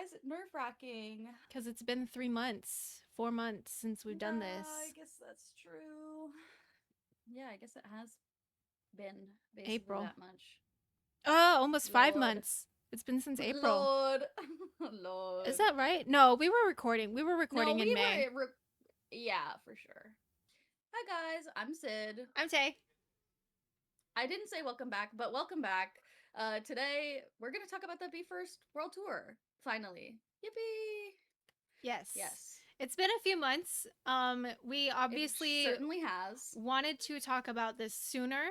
Why is it nerve-wracking? Because it's been 3 months, 4 months since we've done Yeah, this. I guess that's true. Yeah, I guess it has been basically April. that much. Oh, almost five Lord. months. It's been since April. Lord. Is Lord. that right? No, we were recording. We were No, recording in we May. were. Yeah, for sure. Hi, guys. I'm Sid. I'm Tay. I didn't say welcome back, but welcome back. Today, we're going to talk about the Be First World Tour. Finally. Yippee! Yes. Yes. It's been a few months. We It obviously certainly has. wanted to talk about this sooner,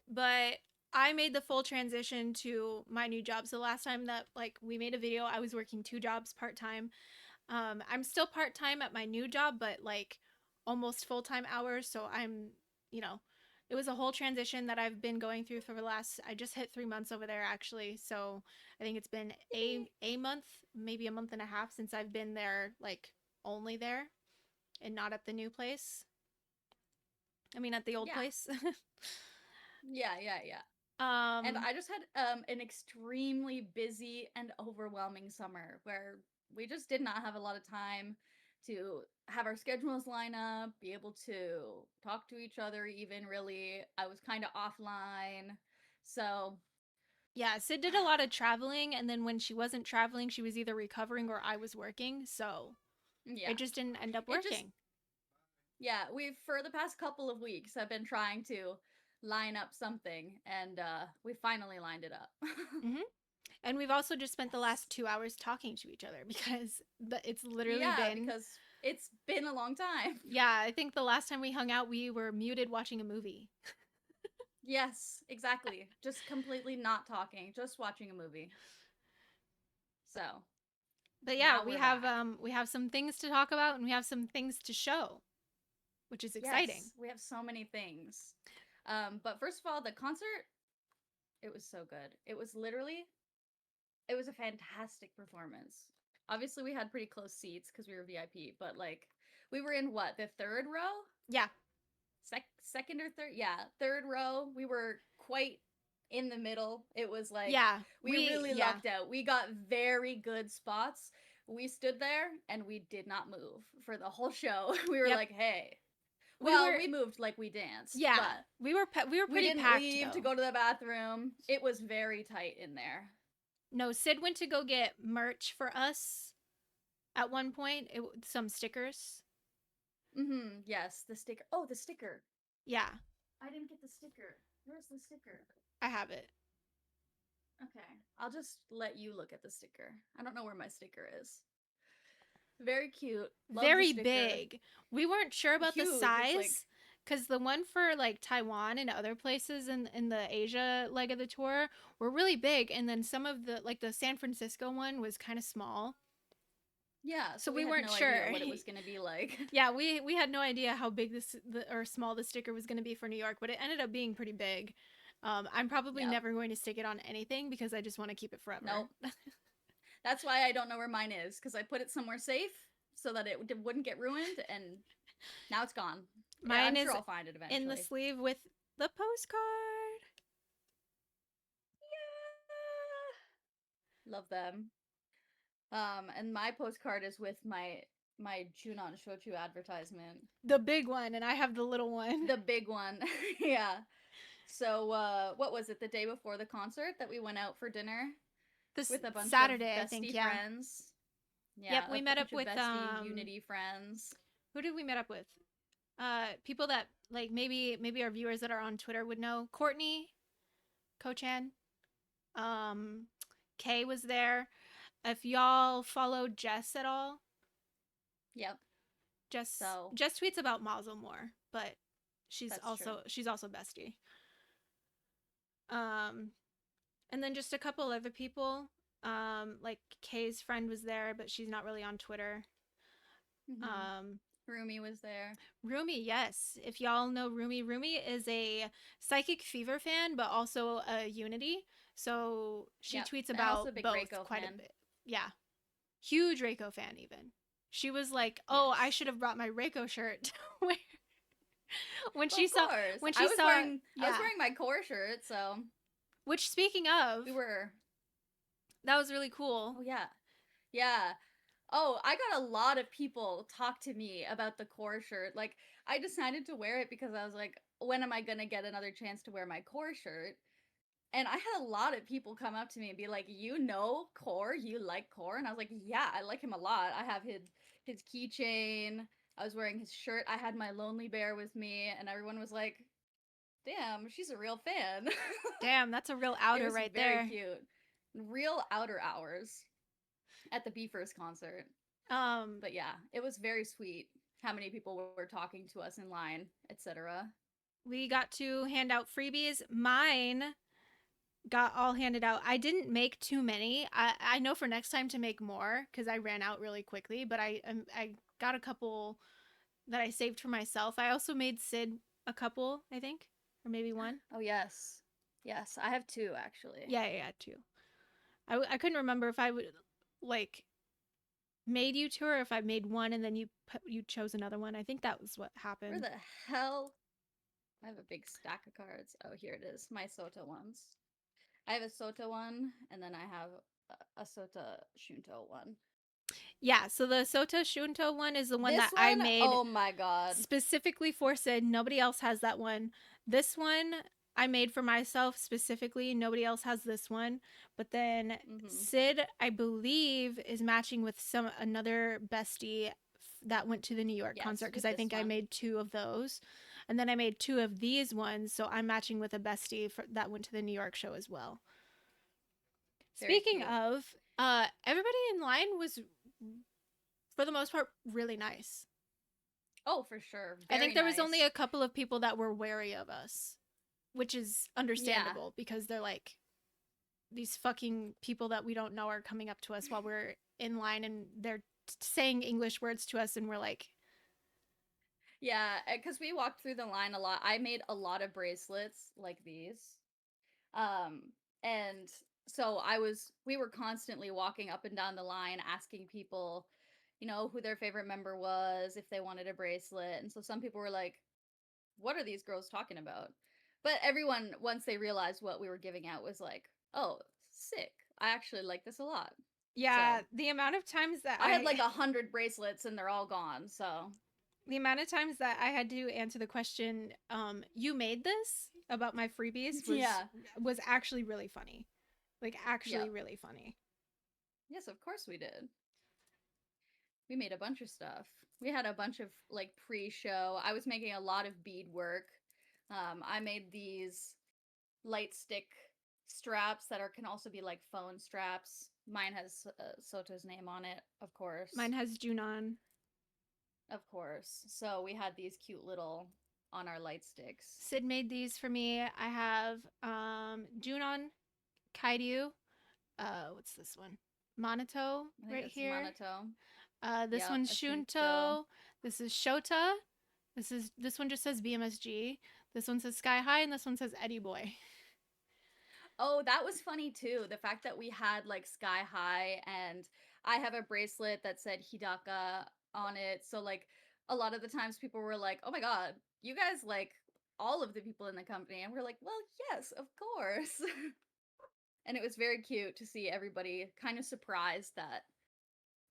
but I made the full transition to my new job. So the last time that we made a video, I was working 2 jobs part-time. I'm still part-time at my new job, but almost full-time hours, so you know, it was a whole transition that I've been going through for the last I just hit 3 months over there actually. So I think it's been a month, maybe a month and a half since I've been there only there and not at the new place. I mean at the old Yeah. place. Yeah. And um I just had an extremely busy and overwhelming summer where we just did not have a lot of time to have our schedules line up, be able to talk to each other even really. I was kind of offline. So, yeah, Sid did a lot of traveling, and then when she wasn't traveling, she was either recovering or I was working, so yeah. it just didn't end up It just working. yeah, we've for the past couple of weeks I've been trying to line up something and we finally lined it up. Hmm. And we've also just spent the Yes. last 2 hours talking to each other because it's literally Yeah, been, because it's been a long time. yeah, I think the last time we hung out, we were muted watching a movie. Yes, exactly. Just completely not talking, just watching a movie. So, But yeah, now we're back. we have some things to talk about and we have some things to show, which is exciting. Yes, we have so many things. But first of all, the concert, it was so good. It was a fantastic performance. Obviously, we had pretty close seats because we were VIP, but we were in what, the third row? Yeah. Second or third? Yeah, third row. We were quite in the middle. It was Yeah. we really Yeah. lucked out. We got very good spots. We stood there and we did not move for the whole show. We were Yep. like, "Hey." We Well, were we moved like we danced, yeah, but we were we pretty didn't packed leave to though. go to the bathroom. It was very tight in there. No, Sid went to go get merch for us at one point, some stickers. Mhm. Yes, the sticker. Oh, the sticker. Yeah, I didn't get the sticker. Where's the sticker? I have it. Okay. I'll just let you look at the sticker. I don't know where my sticker is. Very cute. Love the Very sticker. big. We weren't sure about the Huge. It's size because the one for Taiwan and other places in the Asia leg of the tour were really big, and then some of the San Francisco one was kind of small. yeah, So so we we had weren't no idea sure. what it was going to be like. Yeah, we had no idea how big or small the sticker was going to be for New York, but it ended up being pretty big. I'm probably Yep. never going to stick it on anything because I just want to keep it forever. Nope. That's why I don't know where mine is cuz I put it somewhere safe so that it wouldn't get ruined and now it's gone. Yeah, Mine I'm sure is I'll find it in the eventually. sleeve with the postcard. Yeah. Love them. And my postcard is with my Junon Shochu advertisement. The big one, and I have the little one. The big one. yeah. So what was it, the day before the concert that we went out for dinner This with a bunch of Saturday, I think, bestie yeah. friends? Yep, Yeah, we a met up bunch of with bestie unity friends. who did we meet up with? People that maybe our viewers that are on Twitter would know. Courtney, Kochan, um, Kay was there. If y'all follow Jess at all, Yep. So Jess tweets about Mazel more, but that's true. she's also bestie. Um, and then just a couple other people. Like Kay's friend was there, but she's not really on Twitter. Mm-hmm. Um, Rumi was there. Rumi, yes. If y'all know Rumi, Rumi is a Psychic Fever fan, but also a Unity. So she Yep. tweets And also about a big both Reiko quite a fan. bit. Yeah. Huge Reiko fan, even. She was like, "Oh, I Yes. should have brought my Reiko shirt." when Well, she of saw, course. when she saw, I was yeah. wearing my core shirt, so Which, speaking of, we were that was really cool. oh yeah. Yeah. Oh, I got a lot of people talk to me about the core shirt. Like, I decided to wear it because I was like, when am I gonna get another chance to wear my core shirt? And I had a lot of people come up to me and be like, "You know Core? You like Core?" And I was like, "Yeah, I like him a lot. I have his keychain. I was wearing his shirt. I had my lonely bear with me, and everyone was like, "Damn, she's a real fan." Damn, that's a real It outer was right very there. cute. Real outer hours at the B First concert. Um, But yeah, it was very sweet how many people were talking to us in line, etc. we got to hand out freebies. Mine got all handed out. I didn't make too many. I know for next time to make more because I ran out really quickly. But I got a couple that I saved for myself. I also made Sid a couple, I think, or maybe one. Oh yes. Yes, I have two actually. Yeah, two. I couldn't remember if I would like made you two or if I made one and then you chose another one. I think that was what Where happened. the hell? I have a big stack of cards. Oh, here it is. My Sota ones. I have a Sota one, and then I have a Sota Shunto one. Yeah, so the Sota Shunto one is the one This that I one, made oh my god. specifically for Sid. Nobody else has that one. This one I made for myself specifically. Nobody else has this one. But then Mm-hmm. Sid, I believe, is matching with some another bestie that went to the New York concert Yes, because with I this think I one. made two of those. And then I made two of these ones, so I'm matching with a bestie that went to the New York show as well. Very Speaking cute. of, everybody in line was, for the most part, really nice. Oh, for sure. I think Very there was only nice. a couple of people that were wary of us, which is Yeah. understandable because they're like, these fucking people that we don't know are coming up to us while we're in line and they're saying English words to us, and we're like, Yeah, because we walked through the line a lot. I made a lot of bracelets like these. Um, and so we were constantly walking up and down the line asking people, who their favorite member was, if they wanted a bracelet. And so some people were like, what are these girls talking about? But everyone, once they realized what we were giving out, was like, oh, sick. I actually like this a lot. yeah, So the amount of times that I had like 100 bracelets and they're all gone. So the amount of times that I had to answer the question, you made this about my freebies yeah. was actually really funny. Like actually Yep. really funny. Yes, of course we did. We made a bunch of stuff. We had a bunch of like pre-show. I was making a lot of bead work. I made these light stick straps that can also be like phone straps. Mine has Soto's name on it, of course. Mine has Junon. Of course. So we had these cute little on our light sticks. Sid made these for me. I have Junon, Kairyu. What's this one? Monato I think right it's here. Manato. This Yep, one's a Shunto. Shunto. This is Shota. This one just says BMSG. This one says Sky High, and this one says Eddie Boy. Oh, that was funny too. The fact that we had like Sky High, and I have a bracelet that said Hidaka on it. So like a lot of the times people were like, "Oh my god, you guys like all of the people in the company." And we're like, "Well, yes, of course." And it was very cute to see everybody kind of surprised that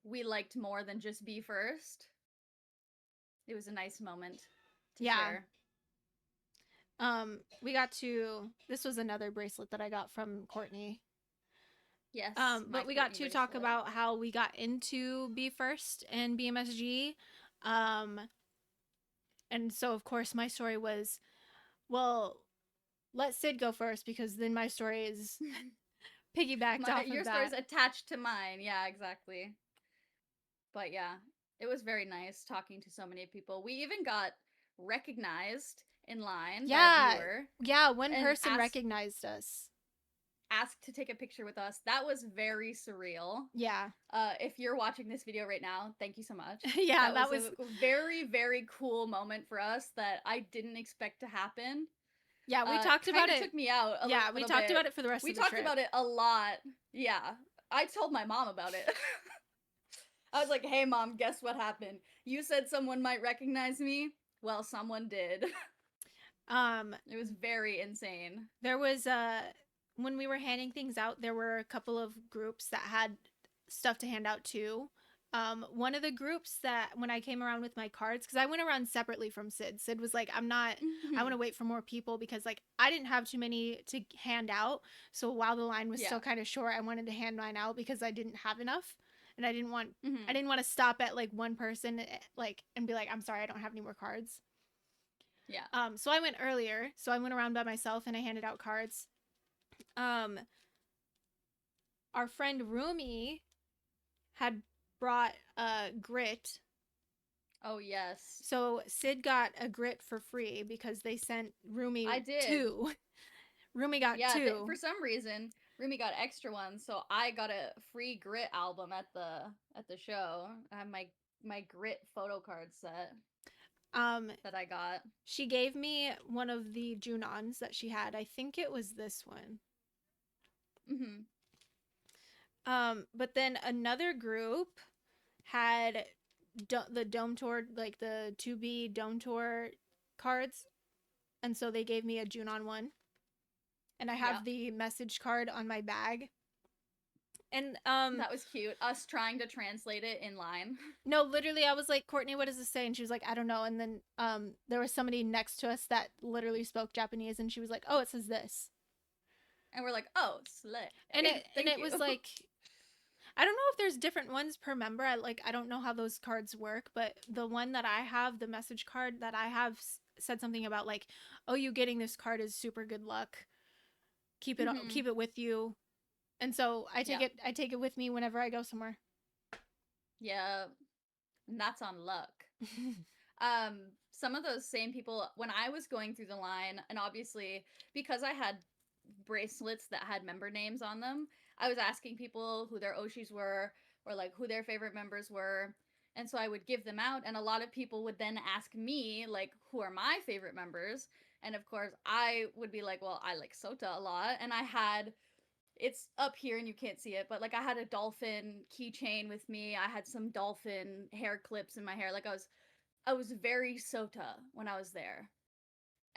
we liked more than just Be First. It was a nice moment to Yeah. share. We got to. This was another bracelet that I got from Courtney. Yes, my But we got Courtney to talk bracelet. about how we got into Be First and BMSG. Um, and so of course my story was, well, let Sid go first because then my story is piggybacked off of Your story's that. attached to mine. Yeah, exactly. But yeah, it was very nice talking to so many people. We even got recognized in line by a Yeah, viewer yeah. One and person recognized us. asked to take a picture with us. That was very surreal. Yeah, If you're watching this video right now, thank you so much. yeah. That That was was a very, very cool moment for us that I didn't expect to happen. yeah. We talked Kind about of it. took me out a Yeah, we little talked bit. about it for the rest We of the talked trip. about it a lot. Yeah. I told my mom about it. I was like, hey, mom, guess what happened? You said someone might recognize me. Well, someone did. Um, It was very insane. there was when we were handing things out, there were a couple of groups that had stuff to hand out too. One of the groups that when I came around with my cards, because I went around separately from Sid. Sid was like, I want to wait for more people because like I didn't have too many to hand out. So while the line was Yeah. still kind of short, I wanted to hand mine out because I didn't have enough, and I didn't want Mm-hmm. to stop at like one person like and be like, I'm sorry, I don't have any more cards. Yeah. So I went earlier. So I went around by myself and I handed out cards. Um, our friend Rumi had brought grit. Oh yes. So Sid got a grit for free because they sent Rumi I did. two. Rumi got Yeah, two. for some reason, Rumi got extra ones, so I got a free grit album at the show. I have my grit photo card set Um, that I got. she gave me one of the Junons that she had. I think it was this one. Mm-hmm. But then another group had the Dome Tour, like the 2B Dome Tour cards, and so they gave me a Junon one. And I have the message card on my bag. And that was cute. Us trying to translate it in line. no, literally I was like, Courtney, what does this say? And she was like, I don't know. And then there was somebody next to us that literally spoke Japanese and she was like, oh, it says this. And we're like, oh, slick. And it was like, I don't know if there's different ones per member. I don't know how those cards work, but the one that I have, the message card that I have said something about like, oh, you getting this card is super good luck. Keep it with you. And so I take it with me whenever I go somewhere. Yeah. And that's on luck. Some of those same people, when I was going through the line, and obviously because I had bracelets that had member names on them, I was asking people who their Oshis were or like who their favorite members were. And so I would give them out, and a lot of people would then ask me, like, who are my favorite members? And of course, I would be like, well, I like Sota a lot. And I had, it's up here and you can't see it, but like I had a dolphin keychain with me. I had some dolphin hair clips in my hair. Like I was very Sota when I was there.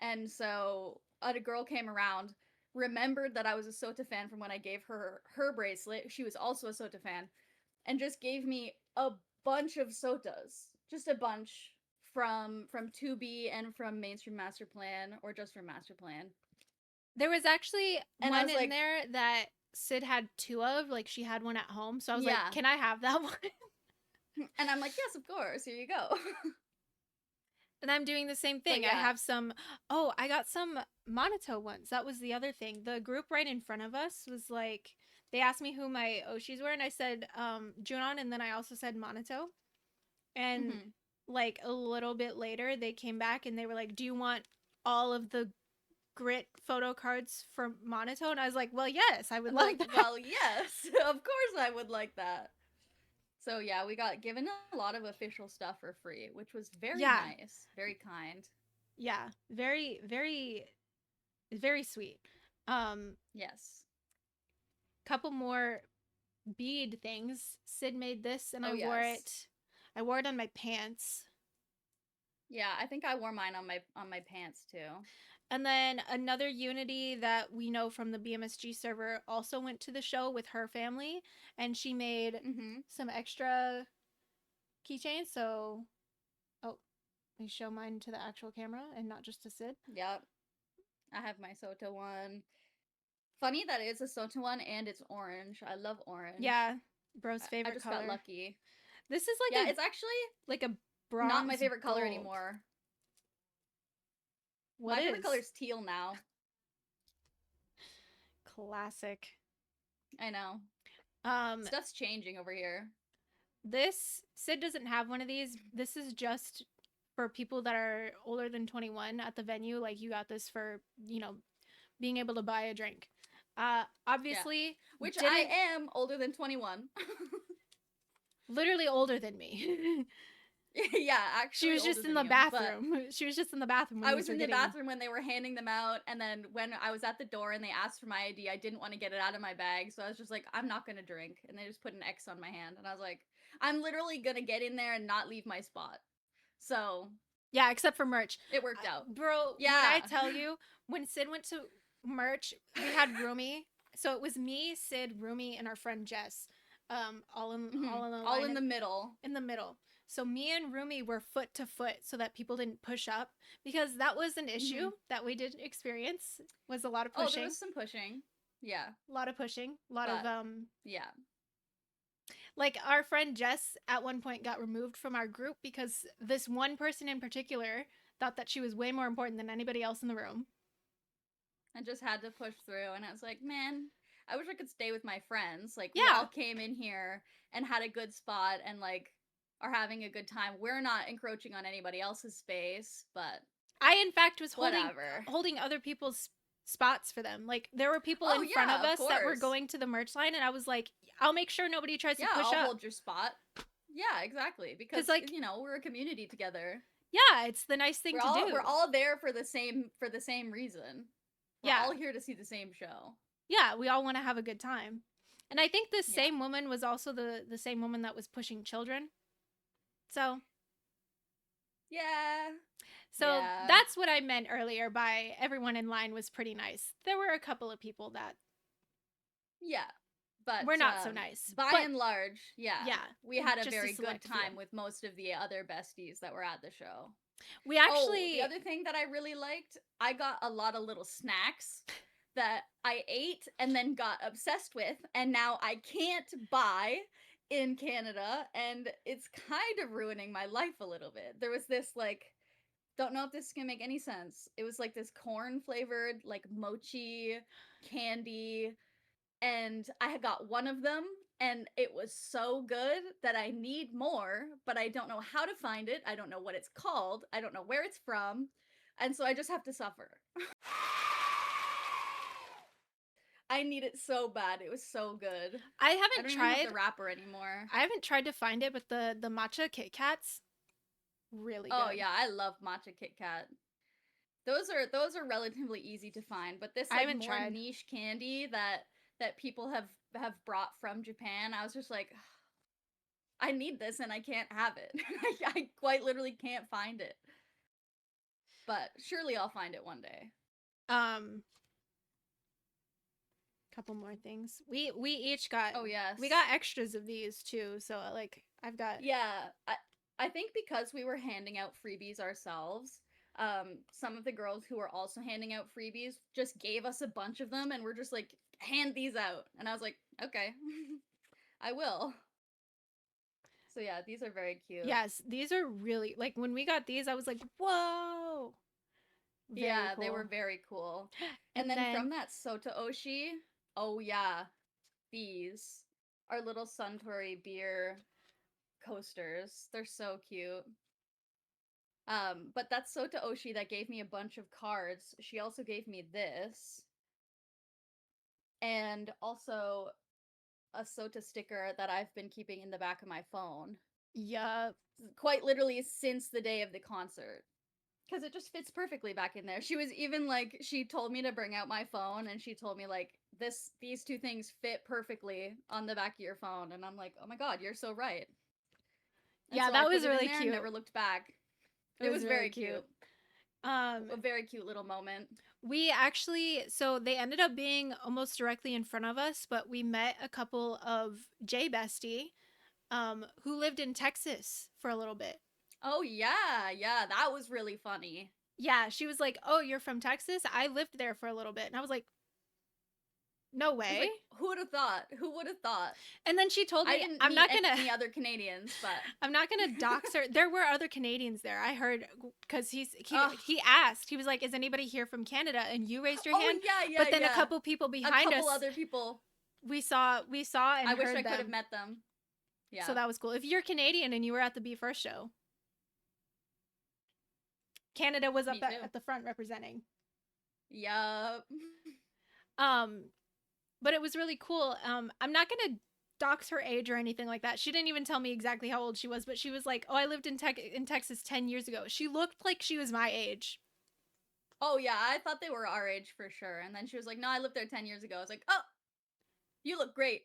And so a girl came around, remembered that I was a Sota fan from when I gave her her bracelet. She was also a Sota fan, and just gave me a bunch of Sotas, just a bunch from 2B and from Mainstream Master Plan, or just from Master Plan. There was actually And one in there that Sid had two of. Like she had one at home, so I was like, "Can I have that one?" And I'm like, "Yes, of course. Here you go." And I'm doing the same thing. I have some. Oh, I got some Monato ones. That was the other thing. The group right in front of us was like, they asked me who my Oshis were, and I said Junon, and then I also said Monato. And like a little bit later, they came back and they were like, "Do you want all of the grit photo cards for Monato?" And I was like, well, yes, I would like that. Well, yes, of course I would like that. So yeah, we got given a lot of official stuff for free, which was very nice, very kind. Yeah, very, very, very sweet. Yes. Couple more bead things. Sid made this, and I wore it. I wore it on my pants. Yeah, I think I wore mine on my pants too. And then another Unity that we know from the BMSG server also went to the show with her family, and she made some extra keychains. So, oh, let me show mine to the actual camera and not just to Sid. Yep. I have my Sota one. Funny that it's a Sota one and it's orange. I love orange. Yeah, bro's favorite color. I just got lucky. This is like it's actually like a bronze not my favorite gold color anymore. My favorite color is teal now. Classic. I know. Stuff's changing over here. This Sid doesn't have one of these. This is just for people that are older than 21 at the venue. Like you got this for, being able to buy a drink. Obviously, which I am older than 21. Literally older than me. Yeah, actually, she was just in the bathroom. She was just in the bathroom. I was in the bathroom when they were handing them out, and then when I was at the door and they asked for my ID, I didn't want to get it out of my bag, so I was just like, I'm not gonna drink, and they just put an X on my hand, and I was like, I'm literally gonna get in there and not leave my spot. So yeah, except for merch, it worked out, bro. Yeah, I tell you, when Sid went to merch, we had Rumi, so it was me, Sid, Rumi, and our friend Jess. all in the All line in the middle. in the middle. So me and Rumi were foot to foot so that people didn't push up, because that was an issue that we did experience, was a lot of Oh, there pushing. was some pushing. Yeah. A lot of pushing. A lot But of yeah. like our friend Jess at one point got removed from our group because this one person in particular thought that she was way more important than anybody else in the room. I just had to push through, and I was like, man, I wish I could stay with my friends. Like, we Yeah. all came in here and had a good spot and, like, are having a good time. We're not encroaching on anybody else's space, but I in fact was whatever. holding other people's spots for them. Like there were people Oh, in front yeah, of of us that were course. going to the merch line, and I was like, I'll make sure nobody tries Yeah, to push I'll up. hold your spot. Yeah, exactly. Because, Like, you know, we're a community together. yeah, it's the nice thing to do. We're all there for the same reason. We're Yeah. all here to see the same show. Yeah, we all want to have a good time. And I think this Yeah. same woman was also the same woman that was pushing children. So Yeah. So that's what I meant earlier by everyone in line was pretty nice. There were a couple of people that Yeah. But we're not so nice. By and large, yeah. Yeah. We had a just very good select time few. with most of the other besties that were at the show. We actually the other thing that I really liked, I got a lot of little snacks that I ate and then got obsessed with, and now I can't buy in Canada, and it's kind of ruining my life a little bit. There was this, like, don't know if this is gonna make any sense. It was like this corn flavored, like, mochi candy, and I had got one of them, and it was so good that I need more, but I don't know how to find it. I don't know what it's called. I don't know where it's from. And so I just have to suffer. I need it so bad. It was so good. I haven't I don't tried even have the wrapper anymore. I haven't tried to find it, but the matcha Kit Kats, really good. Oh yeah, I love matcha Kit Kat. Those are relatively easy to find, but this, like, more tried. niche candy that people have brought from Japan, I was just like, I need this and I can't have it. I quite literally can't find it. But surely I'll find it one day. Couple more things. We each got Oh yes. We got extras of these too, so like I've got Yeah, I think because we were handing out freebies ourselves, some of the girls who were also handing out freebies just gave us a bunch of them and were just like, hand these out. And I was like, okay. I will. So yeah, these are very cute. Yes, these are really, like, when we got these, I was like, whoa. Very cool. They were very cool. And then from that Sota Oshi, oh yeah, these are little Suntory beer coasters. They're so cute. But that's Sota Oshi that gave me a bunch of cards. She also gave me this. And also a Sota sticker that I've been keeping in the back of my phone. Yup. Quite literally since the day of the concert. Because it just fits perfectly back in there. She was even like, she told me to bring out my phone, and she told me, like, these two things fit perfectly on the back of your phone. And I'm like, oh my god, you're so right. And yeah, so that was really cute. Never looked back. It was very cute. A very cute little moment. We actually, so they ended up being almost directly in front of us, but we met a couple of BESTY, who lived in Texas for a little bit. Oh yeah, that was really funny. Yeah, she was like, "Oh, you're from Texas? I lived there for a little bit." And I was like, "No way." Like, who would have thought? Who would have thought? And then she told me, I didn't I'm meet not gonna any other Canadians, but I'm not gonna dox her. There were other Canadians there. I heard, because he asked. He was like, "Is anybody here from Canada?" And you raised your hand. Yeah. But then a couple people behind us. A couple other people. We saw and I wish I could have met them. Yeah. So that was cool. If you're Canadian and you were at the Be First show, Canada was up at the front representing. Yup. But it was really cool. I'm not gonna dox her age or anything like that. She didn't even tell me exactly how old she was, but she was like, "Oh, I lived in Texas 10 years ago." She looked like she was my age. Oh yeah, I thought they were our age for sure. And then she was like, "No, I lived there 10 years ago." I was like, "Oh, you look great."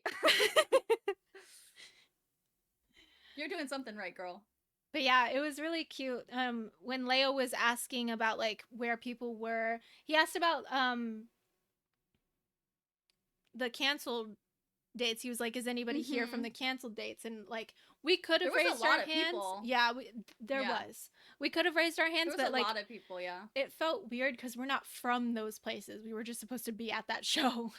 You're doing something right, girl. But yeah, it was really cute. When Leo was asking about, like, where people were, he asked about the canceled dates. He was like, is anybody here from Mm-hmm. the canceled dates? And like, we could There have was a raised lot our of hands. people. Yeah, there Yeah. was. We could have raised our There hands, was but a like, lot of people, yeah. it felt weird because we're not from those places. We were just supposed to be at that show.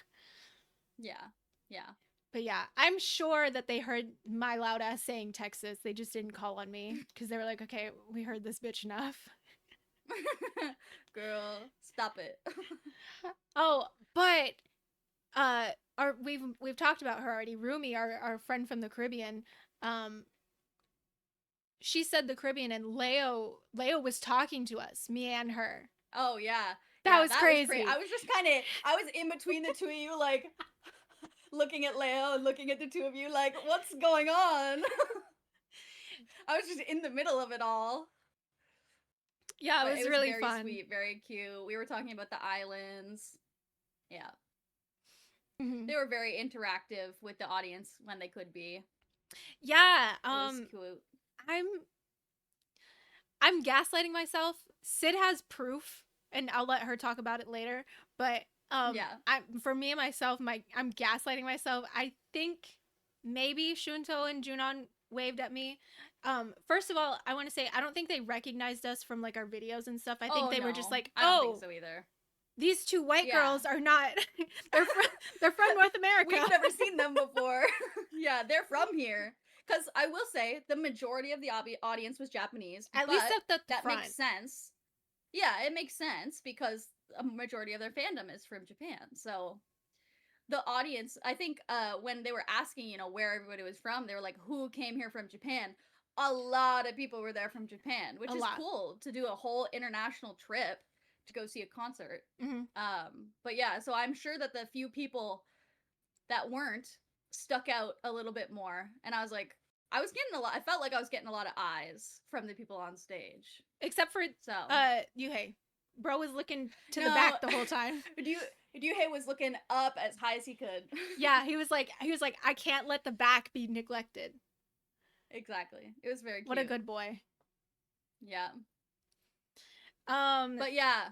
Yeah. Yeah. But yeah, I'm sure that they heard my loud ass saying Texas. They just didn't call on me because they were like, okay, we heard this bitch enough. Girl, stop it. Oh, but uh our we've talked about her already. Rumi, our friend from the Caribbean, um she said the Caribbean, and Leo was talking to us, me and her. Oh yeah. That Yeah, was that was great. crazy. I was just kind of I was in between the two of you like looking at Leo and looking at the two of you like what's going on? I was just in the middle of it all. Yeah, it But it was was really very fun. sweet, very cute. We were talking about the islands. Yeah. Mhm. They were very interactive with the audience when they could be. Yeah, It was cute. I'm I'm gaslighting myself. Sid has proof, and I'll let her talk about it later. But Yeah. I for me and myself, I'm gaslighting myself. I think maybe Shunto and Junon waved at me. First of all, I want to say I don't think they recognized us from like our videos and stuff. I think Oh they were just no. like, I don't think oh, so either. these two white Yeah. girls are not. They're from North America. We've never seen them before. Yeah, they're from here. Because I will say the majority of the audience was Japanese, At least but at the that front. makes sense. Yeah, it makes sense because a majority of their fandom is from Japan. So the audience, I think when they were asking, where everybody was from, they were like, who came here from Japan? A lot of people were there from Japan, which A is lot. cool to do a whole international trip to go see a concert. Mm-hmm. But yeah, so I'm sure that the few people that weren't stuck out a little bit more. And I was like, I felt like I was getting a lot of eyes from the people on stage. Except for So, Yuhei. Bro was looking to the no, back the whole time. Ryuhei was looking up as high as he could. Yeah, he was like I can't let the back be neglected. Exactly. It was very cute. What a good boy. Yeah. Um But yeah.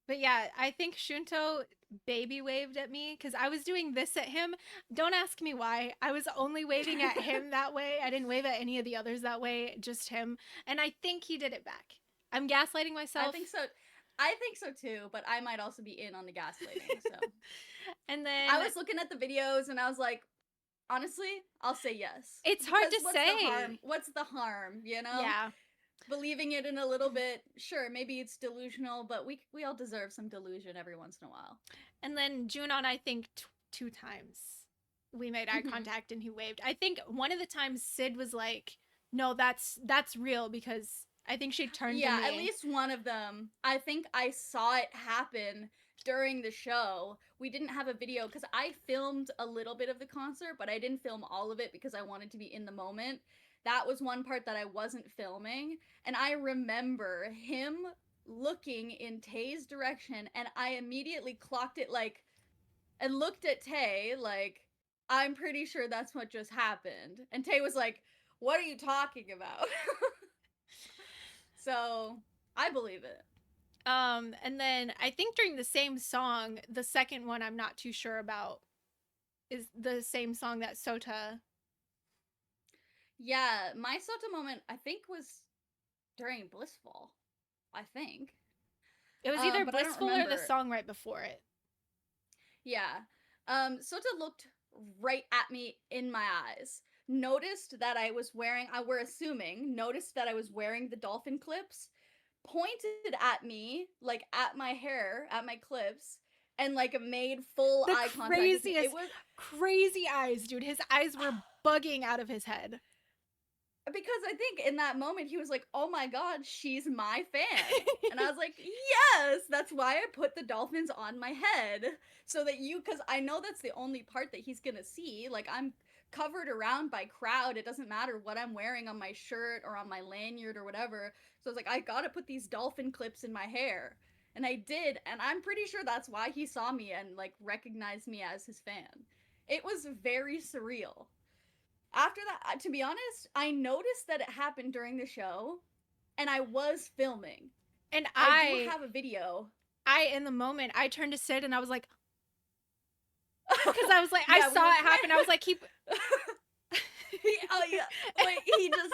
but yeah, I think Shunto baby waved at me cuz I was doing this at him. Don't ask me why. I was only waving at him that way. I didn't wave at any of the others that way, just him. And I think he did it back. I'm gaslighting myself. I think so. I think so too, but I might also be in on the gaslighting, so. And then I was looking at the videos and I was like, honestly, I'll say yes. it's hard to what's say. The harm? What's the harm, you know? Yeah. Believing it in a little bit, sure, maybe it's delusional, but we all deserve some delusion every once in a while. And then Junon, I think two times we made eye contact and he waved. I think one of the times Sid was like, "No, that's real," because I think she turned to me. At least one of them. I think I saw it happen during the show. We didn't have a video because I filmed a little bit of the concert, but I didn't film all of it because I wanted to be in the moment. That was one part that I wasn't filming, and I remember him looking in Tay's direction, and I immediately clocked it like and looked at Tay like, I'm pretty sure that's what just happened. And Tay was like, what are you talking about? So I believe it. And then I think during the same song, the second one I'm not too sure about is the same song that Sota. Yeah, my Sota moment I think was during Blissful. I think. It was either But I don't Blissful or the remember. song right before it. Yeah. Sota looked right at me in my eyes. Noticed that I was wearing, we're assuming, noticed that I was wearing the dolphin clips, pointed at me, like at my hair, at my clips, and like made full The eye contact with me. It was crazy eyes, dude. His eyes were bugging out of his head. because I think in that moment he was like, "Oh my god, she's my fan." And I was like, "Yes, that's why I put the dolphins on my head so that cuz I know that's the only part that he's going to see. Like I'm covered around by crowd. It doesn't matter what I'm wearing on my shirt or on my lanyard or whatever. So I was like, I got to put these dolphin clips in my hair. And I did, and I'm pretty sure that's why he saw me and like recognized me as his fan. It was very surreal. After that, to be honest, I noticed that it happened during the show, and I was filming. And I do have a video. In the moment, I turned to Sid and I was like, Because I was like, I Yeah, we saw were it happen. I was like, keep. oh yeah, like he just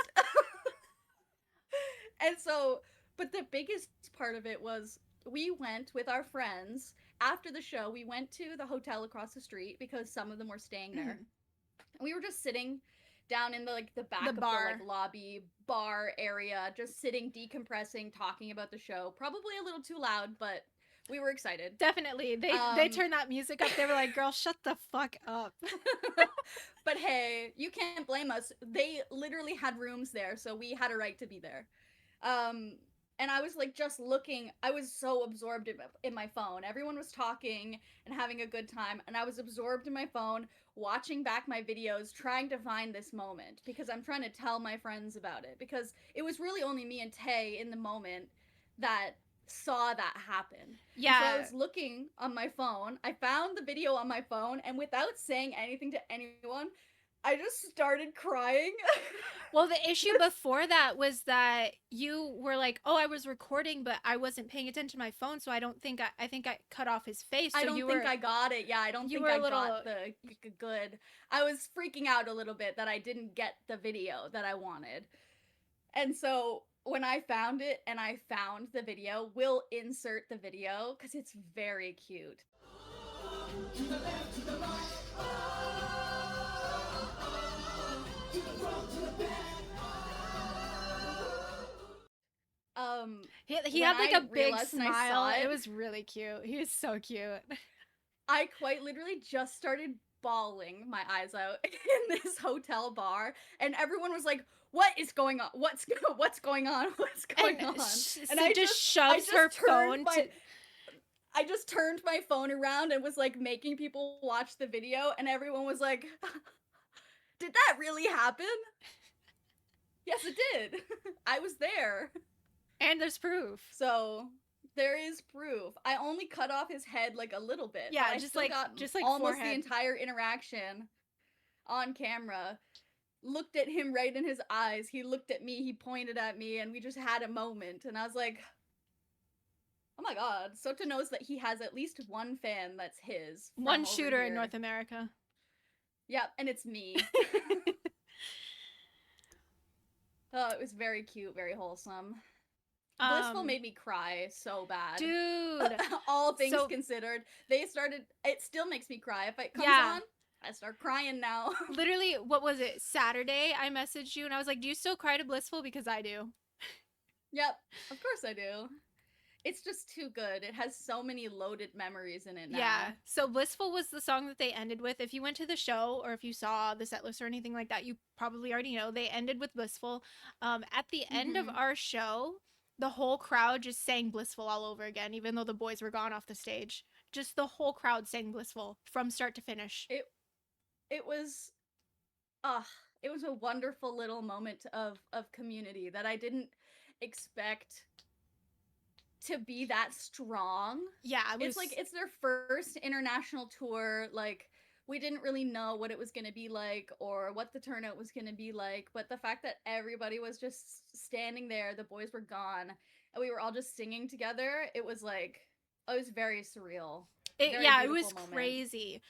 and so, but the biggest part of it was we went with our friends after the show. We went to the hotel across the street because some of them were staying there. And we were just sitting down in the like the The back of the bar. like lobby bar area, just sitting decompressing, talking about the show. Probably a little too loud, but we were excited. Definitely. They turned that music up. They were like, girl, shut the fuck up. But hey, you can't blame us. They literally had rooms there, so we had a right to be there. Um, and I was like just looking. I was so absorbed in my phone. Everyone was talking and having a good time, and I was absorbed in my phone, watching back my videos, trying to find this moment because I'm trying to tell my friends about it because it was really only me and Tay in the moment that saw that happen. Yeah. And so I was looking on my phone. I found the video on my phone, and without saying anything to anyone, I just started crying. Well, the issue before that was that you were like, "Oh, I was recording, but I wasn't paying attention to my phone, so I don't think I think I cut off his face." So I don't you think were, I got it. Yeah, I don't you think were I a little- got the good. I was freaking out a little bit that I didn't get the video that I wanted. And so when I found it and I found the video, we'll insert the video because it's very cute. he when had like I a big realized and I saw smile. it, It was really cute. He was so cute. I quite literally just started bawling my eyes out in this hotel bar, and everyone was like, "What is going on? What's going on? What's going on?" And I just shoves her phone to. I just turned my phone around and was like making people watch the video, and everyone was like, "Did that really happen?" Yes, it did. I was there. And there's proof. So there is proof. I only cut off his head like a little bit. Yeah, but I just still like got forehead. almost the entire interaction on camera. Looked at him right in his eyes. He looked at me. He pointed at me, and we just had a moment. And I was like, "Oh my god!" Sota knows that he has at least one fan that's his. One shooter in North America. Yep, and it's me. Oh, it was very cute, very wholesome. Blissful made me cry so bad. Dude. All things considered. It still makes me cry. If it comes on, I start crying now. Literally, what was it? Saturday, I messaged you and I was like, "Do you still cry to Blissful?" Because I do. Yep, of course I do. It's just too good. It has so many loaded memories in it now. Yeah. So Blissful was the song that they ended with. If you went to the show or if you saw the set list or anything like that, you probably already know they ended with Blissful. At the end of our show, the whole crowd just sang Blissful all over again, even though the boys were gone off the stage. Just the whole crowd sang Blissful from start to finish. It was a wonderful little moment of community that I didn't expect to be that strong. Yeah, it's like it's their first international tour. Like, we didn't really know what it was going to be like or what the turnout was going to be like, but the fact that everybody was just standing there, the boys were gone, and we were all just singing together, it was very surreal. It was crazy.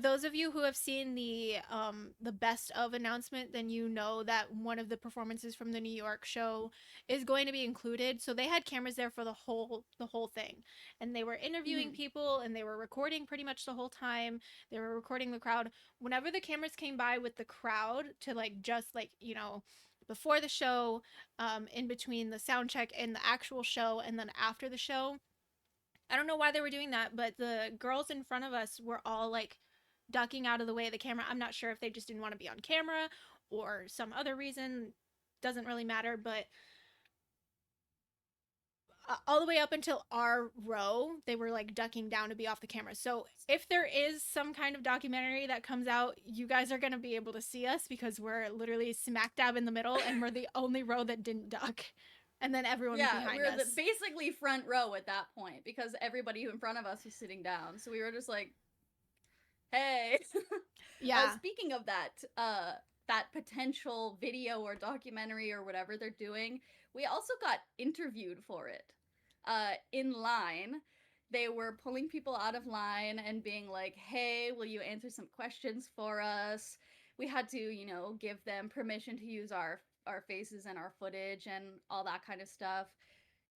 those of you who have seen the best of announcement, then you know that one of the performances from the New York show is going to be included. So they had cameras there for the whole thing, and they were interviewing Mhm. people, and they were recording pretty much the whole time. They were recording the crowd. Whenever the cameras came by with the crowd to like just like before the show, in between the sound check and the actual show, and then after the show, I don't know why they were doing that, but the girls in front of us were all like ducking out of the way of the camera. I'm not sure if they just didn't want to be on camera or some other reason. Doesn't really matter, but all the way up until our row, they were like ducking down to be off the camera. So if there is some kind of documentary that comes out, you guys are going to be able to see us because we're literally smack dab in the middle and we're the only row that didn't duck. And then everyone Yeah, we behind were us. basically front row at that point because everybody in front of us was sitting down. So we were just like, "Hey." Yeah. Speaking of that potential video or documentary or whatever they're doing, we also got interviewed for it. In line, they were pulling people out of line and being like, "Hey, will you answer some questions for us?" We had to, give them permission to use our faces and our footage and all that kind of stuff.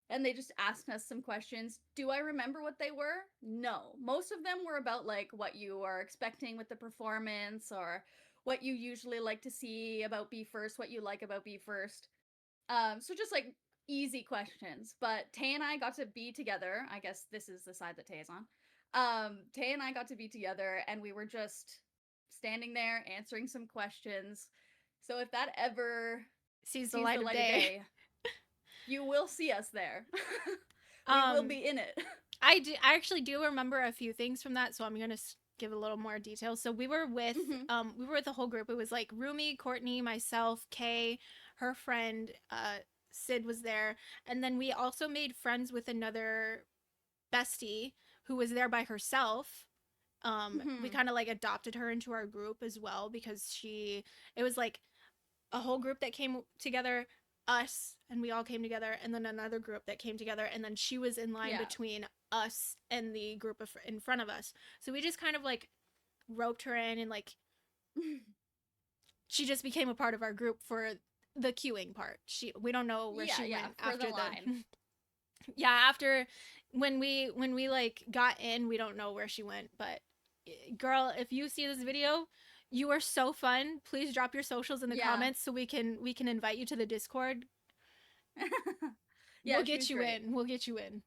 And they just asked us some questions. Do I remember what they were? No. Most of them were about like what you are expecting with the performance or what you usually like to see about Be First, what you like about Be First. So just like easy questions. But Tay and I got to be together. I guess this is the side that Tay is on. Tay and I got to be together and we were just standing there answering some questions. So if that ever Sees the sees the light of light of day. day, you will see us there. We will Um, be in it. I actually do remember a few things from that, so I'm gonna give a little more detail. So Mm-hmm. we were with the whole group. It was like Rumi, Courtney, myself, Kay, her friend, Sid was there, and then we also made friends with another bestie who was there by herself. We Mm-hmm. kind of like adopted her into our group as well because it was like a whole group that came together, us, and we all came together, and then another group that came together, and then she was in line Yeah. between us and the group in front of us. So we just kind of like roped her in, and like she just became a part of our group for the queuing part. We don't know where Yeah, she yeah, went for the after line. the yeah, after when we like got in, we don't know where she went, but girl, if you see this video, you are so fun. Please drop your socials in the Yeah. comments so we can invite you to the Discord. Yeah, We'll she get was you great. in. We'll get you in.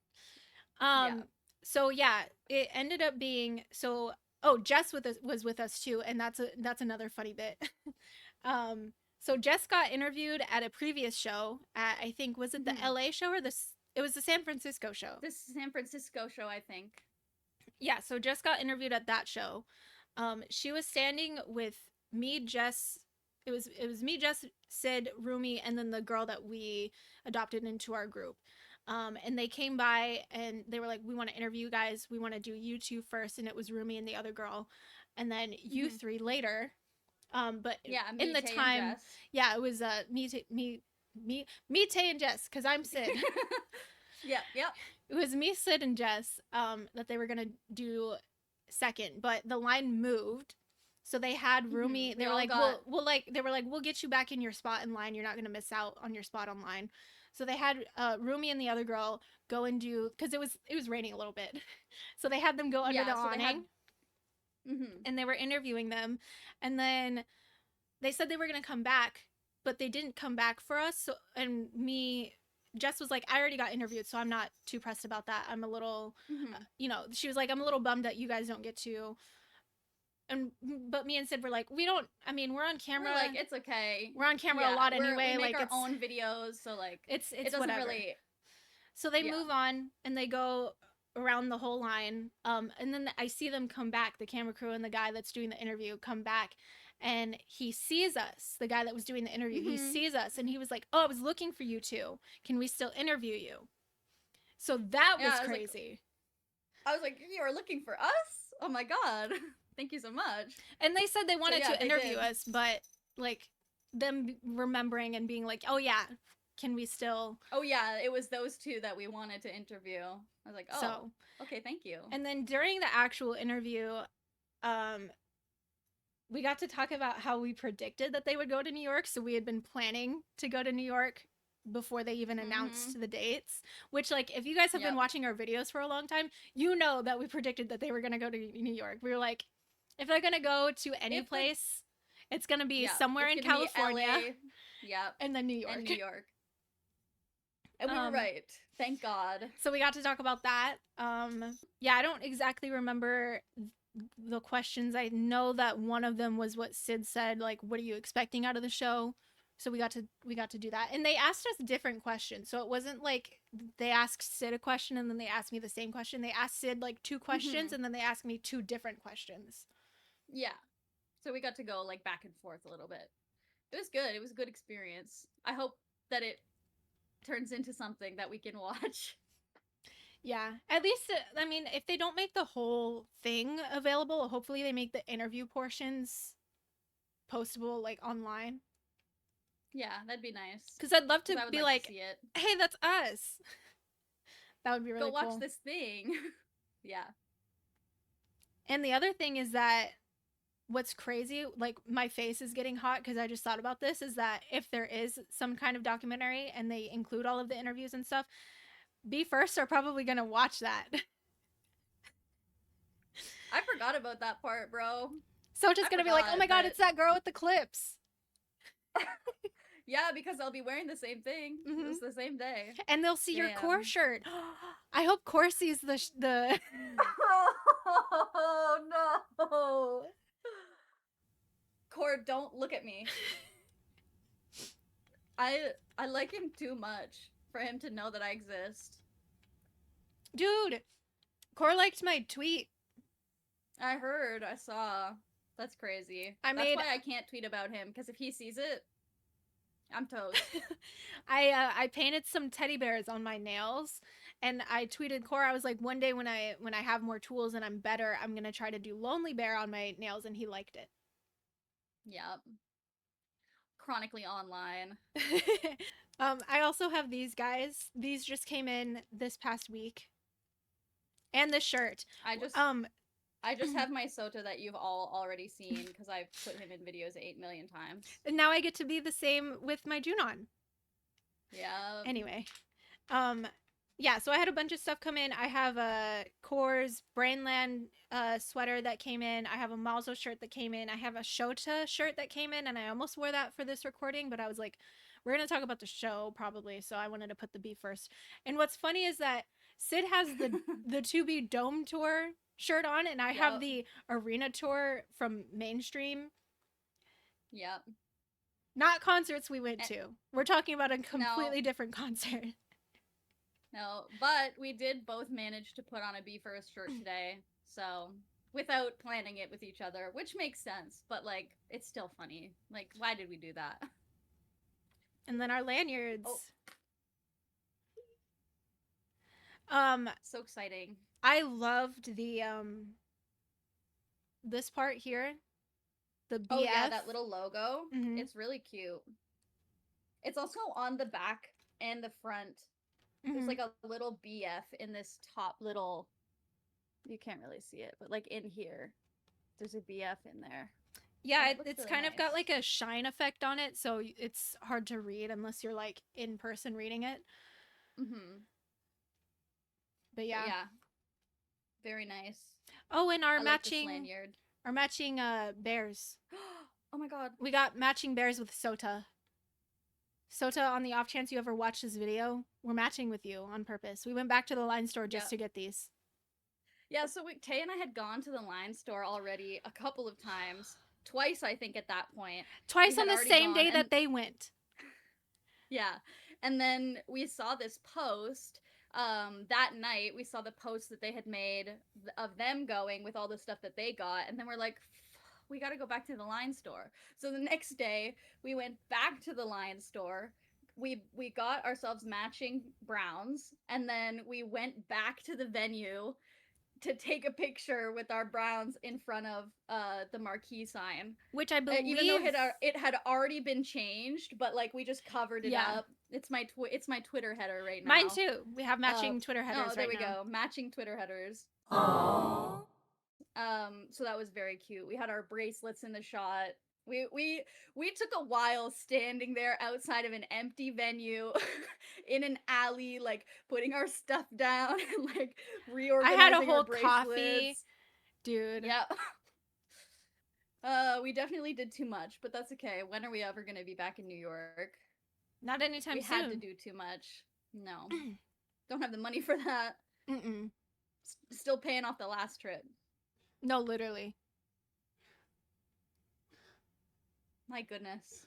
Yeah. Um so yeah, it ended up being so oh, Jess was with us too, and that's another funny bit. So Jess got interviewed at a previous show at, I think, was it the Mm-hmm. LA show or it was the San Francisco show. This San Francisco show, I think. Yeah, so Jess got interviewed at that show. She was standing with me, Jess. It was me, Jess, Sid, Rumi, and then the girl that we adopted into our group. And they came by and they were like, "We want to interview you guys. We want to do you two first." And it was Rumi and the other girl, and then you Mm-hmm. three later. But Yeah, in me, the Tay, and time, Jess. yeah, it was me, Tay, and Jess, because I'm Sid. Yep, yep. It was me, Sid, and Jess that they were gonna do second, but the line moved. So they had Mm-hmm. Rumi. We They were all like, got. they were like, we'll get you back in your spot in line. You're not gonna miss out on your spot online. So they had Rumi and the other girl go and do because it was raining a little bit. So they had them go under the Yeah, so they had. awning Mm-hmm. and they were interviewing them, and then they said they were gonna come back, but they didn't come back for us. So and me, Jess was like, I already got interviewed, so I'm not too pressed about that. I'm a little, Mm-hmm. she was like, I'm a little bummed that you guys don't get to. And but me and Sid were like, we don't. I mean, we're on We're camera. like, it's okay. We're on camera a Yeah, lot we anyway. make Like our own videos, so like, it it's doesn't whatever. really. So they Yeah. move on and they go around the whole line. And then I see them come back, the camera crew and the guy that's doing the interview come back, and he sees us. The guy that was doing the interview, he Mm-hmm. sees us, and he was like, "Oh, I was looking for you two. Can we still interview you?" So that Yeah, was I was like, crazy. you are looking for us? Oh my god. Thank you so much. And they said they So wanted yeah, to they interview did. us, but like them remembering and being like, "Oh yeah, can we still?" Oh yeah, it was those two that we wanted to interview. I was like, oh, So, okay, thank you. and then during the actual interview, um we got to talk about how we predicted that they would go to New York. So we had been planning to go to New York before they even announced the dates. Which, like, if you guys have been watching our videos for a long time, you know that we predicted that they were going to go to New York. We were like, if they're going to go to any place, it's going to be somewhere in California. Yep. And then New York. And New York. And we were right. Thank God. So we got to talk about that. Yeah, I don't exactly remember the questions. I know that one of them was what Sid said, like, what are you expecting out of the show? So we got to do that. And they asked us different questions. So it wasn't like they asked Sid a question and then they asked me the same question. They asked Sid like 2 questions and then they asked me 2 different questions. Yeah. So we got to go like back and forth a little bit. It was good. It was a good experience. I hope that it turns into something that we can watch. Yeah, at least, I mean, if they don't make the whole thing available, hopefully they make the interview portions postable, like, online. Yeah, that'd be nice. Because I'd love to be like, to see it. Hey, that's us. That would be really cool. Go watch this thing. Yeah. And the other thing is that what's crazy, like, my face is getting hot because I just thought about this, is that if there is some kind of documentary and they include all of the interviews and stuff, BE:FIRST are probably gonna watch that. I forgot about that part, bro. So just gonna be like, oh my god, it's that girl with the clips. Yeah, because I'll be wearing the same thing. It was the same day. And they'll see your core shirt. I hope Core sees the Oh no. Core, don't look at me. I like him too much for him to know that I exist. Dude, Core liked my tweet. I heard. I saw. That's crazy. That's why I can't tweet about him, because if he sees it, I'm toast. I painted some teddy bears on my nails, and I tweeted Core. I was like, one day when I have more tools and I'm better, I'm gonna try to do Lonely Bear on my nails, and he liked it. Yep. Chronically online. I also have these guys. These just came in this past week. And this shirt. I just have my Sota that you've all already seen because I've put him in videos 8 million times. And now I get to be the same with my Junon. Yeah. Anyway. Yeah, so I had a bunch of stuff come in. I have a Core's Brainland sweater that came in. I have a Malzo shirt that came in. I have a Shota shirt that came in, and I almost wore that for this recording, but I was like, we're going to talk about the show probably, so I wanted to put the BE:FIRST. And what's funny is that Sid has the To Be Dome Tour shirt on, and I have the Arena Tour from Mainstream. Yep. Not concerts we went to. We're talking about a completely different concert. No, but we did both manage to put on a BE:FIRST shirt today, so without planning it with each other, which makes sense, but like it's still funny. Like, why did we do that? And then our lanyards. So exciting. I loved the this part here. The BF. Oh yeah, that little logo. It's really cute. It's also on the back and the front. There's like a little BF in this top little, you can't really see it, but like in here, there's a BF in there. Yeah, it's really kind of got like a shine effect on it, so it's hard to read unless you're like in person reading it. But yeah. Yeah. Very nice. Oh, and our matching bears. Oh my god. We got matching bears with Sota. Sota, on the off chance you ever watch this video, we're matching with you on purpose. We went back to the line store just to get these. Yeah, so Tay and I had gone to the line store already a couple of times. Twice, I think, at that point. Twice on the same day that they went. Yeah. And then we saw this post. That night, we saw the post that they had made of them going with all the stuff that they got. And then we're like, we got to go back to the line store. So the next day, we went back to the line store. We got ourselves matching browns, and then we went back to the venue to take a picture with our browns in front of the marquee sign, which I believe, even though it had already been changed, but like we just covered it up. It's my Twitter header right now. Mine too. We have matching Twitter headers. Oh, there right we now. go. Matching Twitter headers. Aww. So that was very cute. We had our bracelets in the shot. We took a while standing there outside of an empty venue in an alley, like putting our stuff down and like I had a reorganizing our whole coffee, bracelets. dude. Yeah. We definitely did too much, but that's okay. When are we ever gonna be back in New York? Not We anytime had to soon. do too much. No. Don't have the money for that. Mm-mm. Still paying off the last trip. No, literally. My goodness.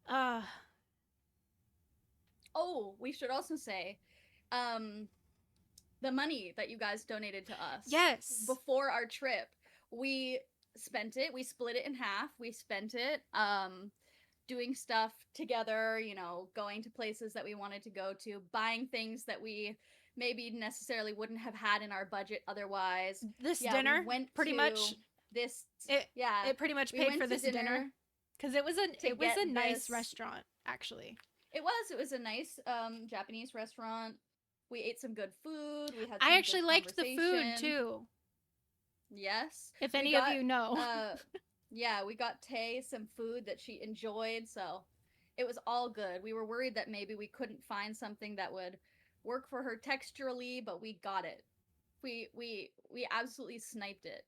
Uh, Oh, we should also say, um, the money that you guys donated to us yes. before our trip, we spent it. We split it in half. We spent it doing stuff together, you know, going to places that we wanted to go to, buying things that we maybe necessarily wouldn't have had in our budget otherwise. This Yeah, we dinner went pretty to much this it yeah, it pretty much we paid for went to this dinner dinner cuz to it was get a nice this. restaurant actually. It was a nice Japanese restaurant. We ate some good food. We had I some good actually liked the food conversation. too. Yes. If We any of got you know. uh yeah, we got Tay some food that she enjoyed, so it was all good. We were worried that maybe we couldn't find something that would work for her texturally, but we got it. We absolutely sniped it.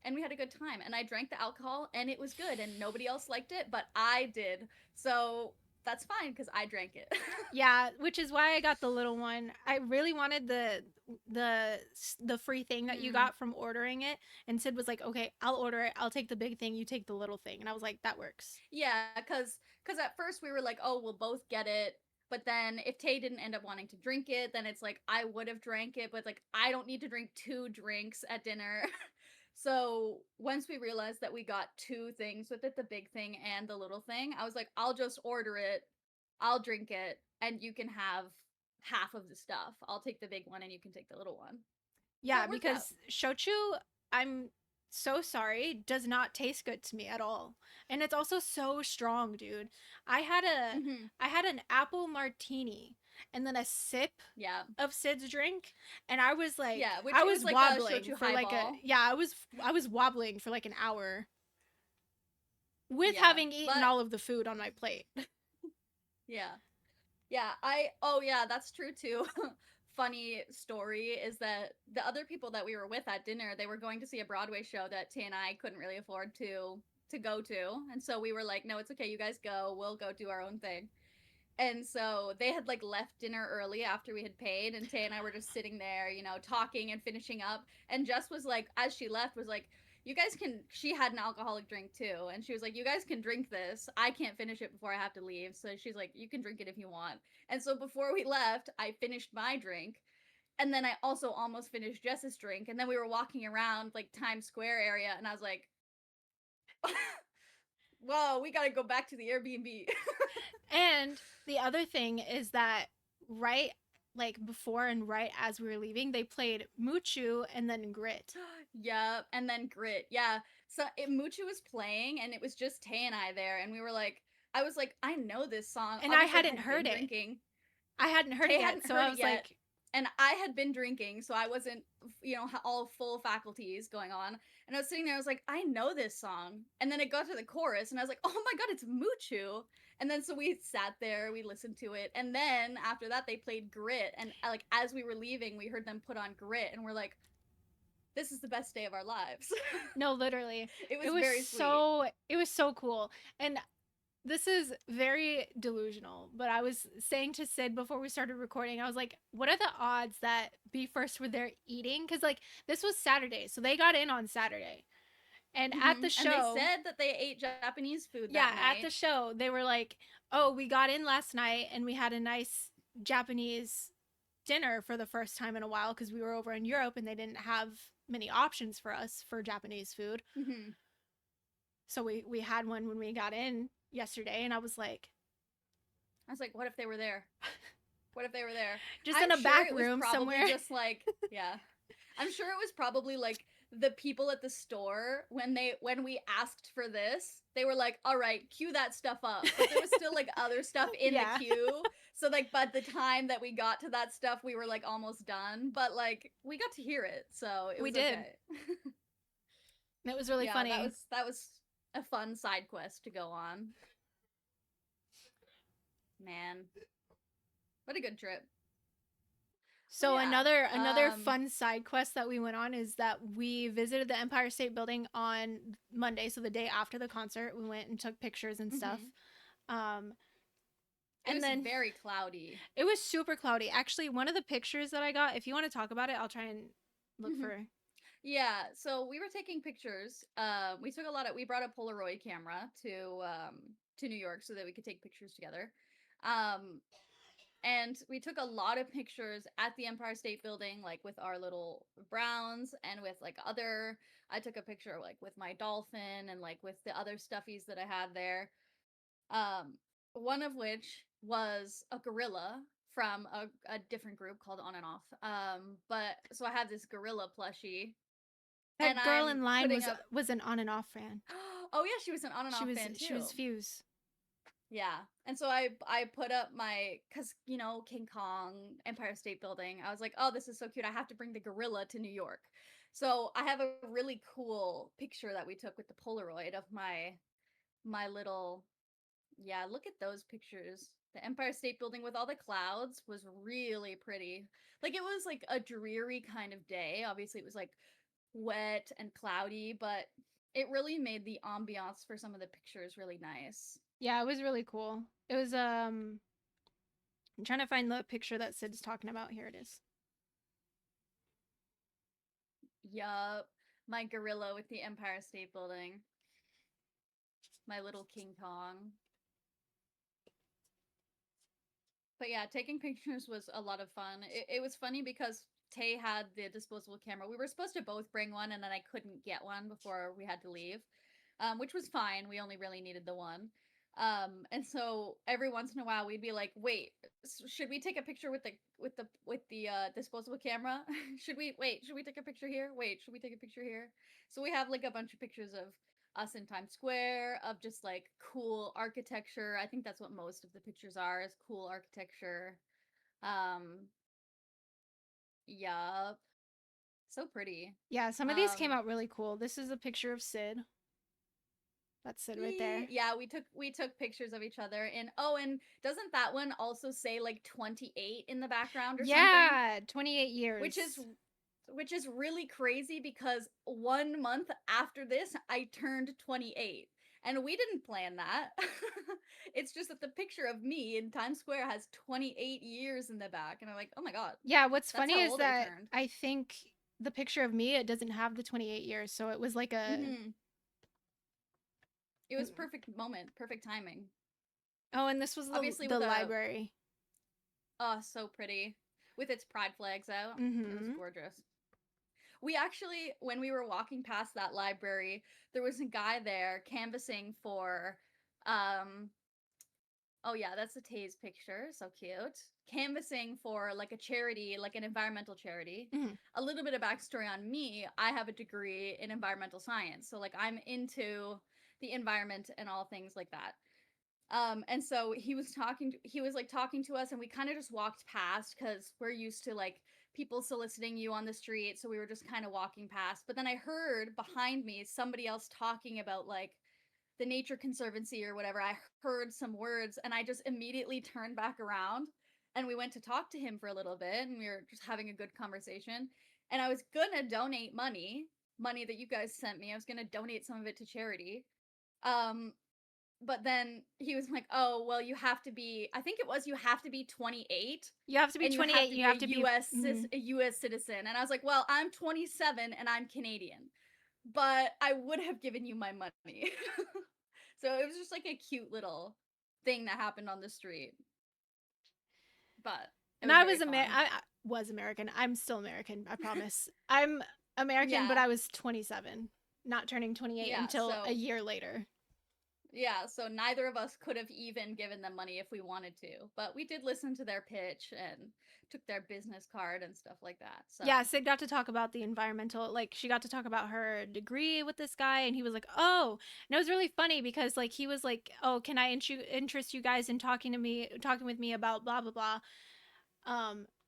And we had a good time. And I drank the alcohol and it was good and nobody else liked it, but I did. So that's fine cuz I drank it. Yeah, which is why I got the little one. I really wanted the the free thing that you Mm. got from ordering it, and Sid was like, "Okay, I'll order it. I'll take the big thing, you take the little thing." And I was like, "That works." Yeah, cuz at first we were like, "Oh, we'll both get it." But then if Tay didn't end up wanting to drink it, then it's like I would have drank it, but like I don't need to drink two drinks at dinner. So once we realized that we got two things with it, the big thing and the little thing, I was like, I'll just order it, I'll drink it, and you can have half of the stuff. I'll take the big one and you can take the little one. So Yeah, it worked out. because shochu, I'm so sorry, does not taste good to me at all. And it's also so strong, dude. I had a Hmm. I had an apple martini and then a sip Yeah. of Sid's drink, and I was like Yeah, which I it was was like a wobbling shochu for like a highball. yeah, I was wobbling for like an hour with Yeah. having eaten But all of the food on my plate. yeah. Yeah, oh yeah, that's true too. Funny story is that the other people that we were with at dinner, they were going to see a Broadway show that Tay and I couldn't really afford to go to. And so we were like, "No, it's okay. You guys go. We'll go do our own thing." And so they had like left dinner early after we had paid, and Tay and I were just sitting there, you know, talking and finishing up. And Jess was like, as she left, was like, "You guys can." She had an alcoholic drink too, and she was like, "You guys can drink this. I can't finish it before I have to leave." So she's like, "You can drink it if you want." And so before we left, I finished my drink, and then I also almost finished Jess's drink, and then we were walking around like Times Square area, and I was like, "Whoa, we gotta go back to the Airbnb." And the other thing is that right like before and right as we were leaving, they played Muchu and then Grit. Yeah, and then Grit. Yeah. So Muchu was playing and it was just Tay and I there and we were like I was like, I know this song. And I Obviously I hadn't had been heard it. drinking. I hadn't heard Tay it yet. hadn't So heard I it was yet. like, And I had been drinking, so I wasn't, you know, all full faculties going on. And I was sitting there, I was like, I know this song. And then it got to the chorus, and I was like, oh my god, it's Muchu. And then so we sat there, we listened to it, and then after that, they played Grit. And like as we were leaving, we heard them put on Grit, and we're like, this is the best day of our lives. no, literally. It was very sweet. It was so cool. And this is very delusional, but I was saying to Sid before we started recording, I was like, what are the odds that Be First were there eating? Because, like, this was Saturday, so they got in on Saturday. And at the And they show, said that they ate Japanese food yeah, that at the night. show, they were like, oh, we got in last night and we had a nice Japanese dinner for the first time in a while because we were over in Europe and they didn't have many options for us for Japanese food. Hmm. So we had one when we got in yesterday, and I was like, I was like, what if they were there? What if they were there? just in I'm a sure back it was room probably somewhere. just like, yeah. I'm sure it was probably like the people at the store, when we asked for this, they were like, all right, cue that stuff up. But there was still like other stuff in the Yeah. queue. So like by the time that we got to that stuff, we were like almost done. But like we got to hear it, so it We was did. okay. And it was really Yeah, funny. that was a fun side quest to go on. Man, what a good trip. But So yeah. another fun side quest that we went on is that we visited the Empire State Building on Monday, so the day after the concert. We went and took pictures and stuff. Mhm. Um, It and was then very cloudy. it was super cloudy. Actually, one of the pictures that I got, if you want to talk about it, I'll try and look Mhm. for. Yeah, so we were taking pictures. We took a lot of. We brought a Polaroid camera to New York so that we could take pictures together. Um, and we took a lot of pictures at the Empire State Building, like with our little Browns and with like other. I took a picture like with my dolphin and like with the other stuffies that I had there. Um, one of which was a gorilla from a different group called On and Off. But so I have this gorilla plushie, and That girl I'm in line putting up. was an on and off fan. Oh yeah, she was an On and Off fan She was too. Fuse. Yeah, and so I put up my, cause you know, King Kong, Empire State Building. I was like, oh, this is so cute. I have to bring the gorilla to New York. So I have a really cool picture that we took with the Polaroid of my little. Yeah, look at those pictures. The Empire State Building with all the clouds was really pretty. Like it was like a dreary kind of day. Obviously, it was like wet and cloudy, but it really made the ambiance for some of the pictures really nice. Yeah, it was really cool. It was I'm trying to find the picture that Sid's talking about. Here it is. Yup. My gorilla with the Empire State Building. My little King Kong. But yeah, taking pictures was a lot of fun. It was funny because Tay had the disposable camera. We were supposed to both bring one, and then I couldn't get one before we had to leave, which was fine. We only really needed the one. And so every once in a while, we'd be like, "Wait, should we take a picture with the disposable camera? Should we wait? Should we take a picture here? Wait, should we take a picture here?" So we have like a bunch of pictures of us in Times Square, of just like cool architecture. I think that's what most of the pictures are, is cool architecture. Um yup. So pretty. Yeah, some of these came Um out really cool. This is a picture of Sid. That's Sid right there. yeah, we took pictures of each other, and oh, and doesn't that one also say like 28 in the background or something? Yeah, 28 Which is years. which is really crazy because 1 month after this I turned 28. And we didn't plan that. It's just that the picture of me in Times Square has 28 years in the back. And I'm like, oh my God, Yeah, what's that's funny how is old I that turned. I think the picture of me, it doesn't have the 28 years, so it was like a. Hmm. It was perfect moment, perfect timing. Oh, and this was Obviously, the with a, library. oh, so pretty. With its pride flags out. It was Mm-hmm. gorgeous. We actually, when we were walking past that library, there was a guy there canvassing for, um, oh yeah, that's a Taze picture. So cute. Canvassing for like a charity, like an environmental charity. Mm-hmm. A little bit of backstory on me: I have a degree in environmental science. So, like, I'm into the environment and all things like that. And so he was like talking to us, and we kind of just walked past because we're used to like people soliciting you on the street. So we were just kind of walking past. But then I heard behind me somebody else talking about like the Nature Conservancy or whatever. I heard some words, and I just immediately turned back around, and we went to talk to him for a little bit, and we were just having a good conversation. And I was gonna donate money that you guys sent me. I was gonna donate some of it to charity. Um, but then he was like, "Oh, well, you have to be. I think it was you have to be 28, You have to be and you have 28. to You be have to be. Mm-hmm. a U.S. citizen." And I was like, "Well, I'm 27 and I'm Canadian, but I would have given you my money." So it was just like a cute little thing that happened on the street, but it And was I very was fun. I was American. I'm still American. I promise. I'm American, but Yeah, I was 27, not turning 28 yeah. until a So year later. Yeah, so neither of us could have even given them money if we wanted to, but we did listen to their pitch and took their business card and stuff like that. So, Yeah, Sid got to talk about the environmental, like she got to talk about her degree with this guy, and he was like, "Oh," and it was really funny because like he was like, "Oh, can I interest you guys in talking with me about blah blah blah,"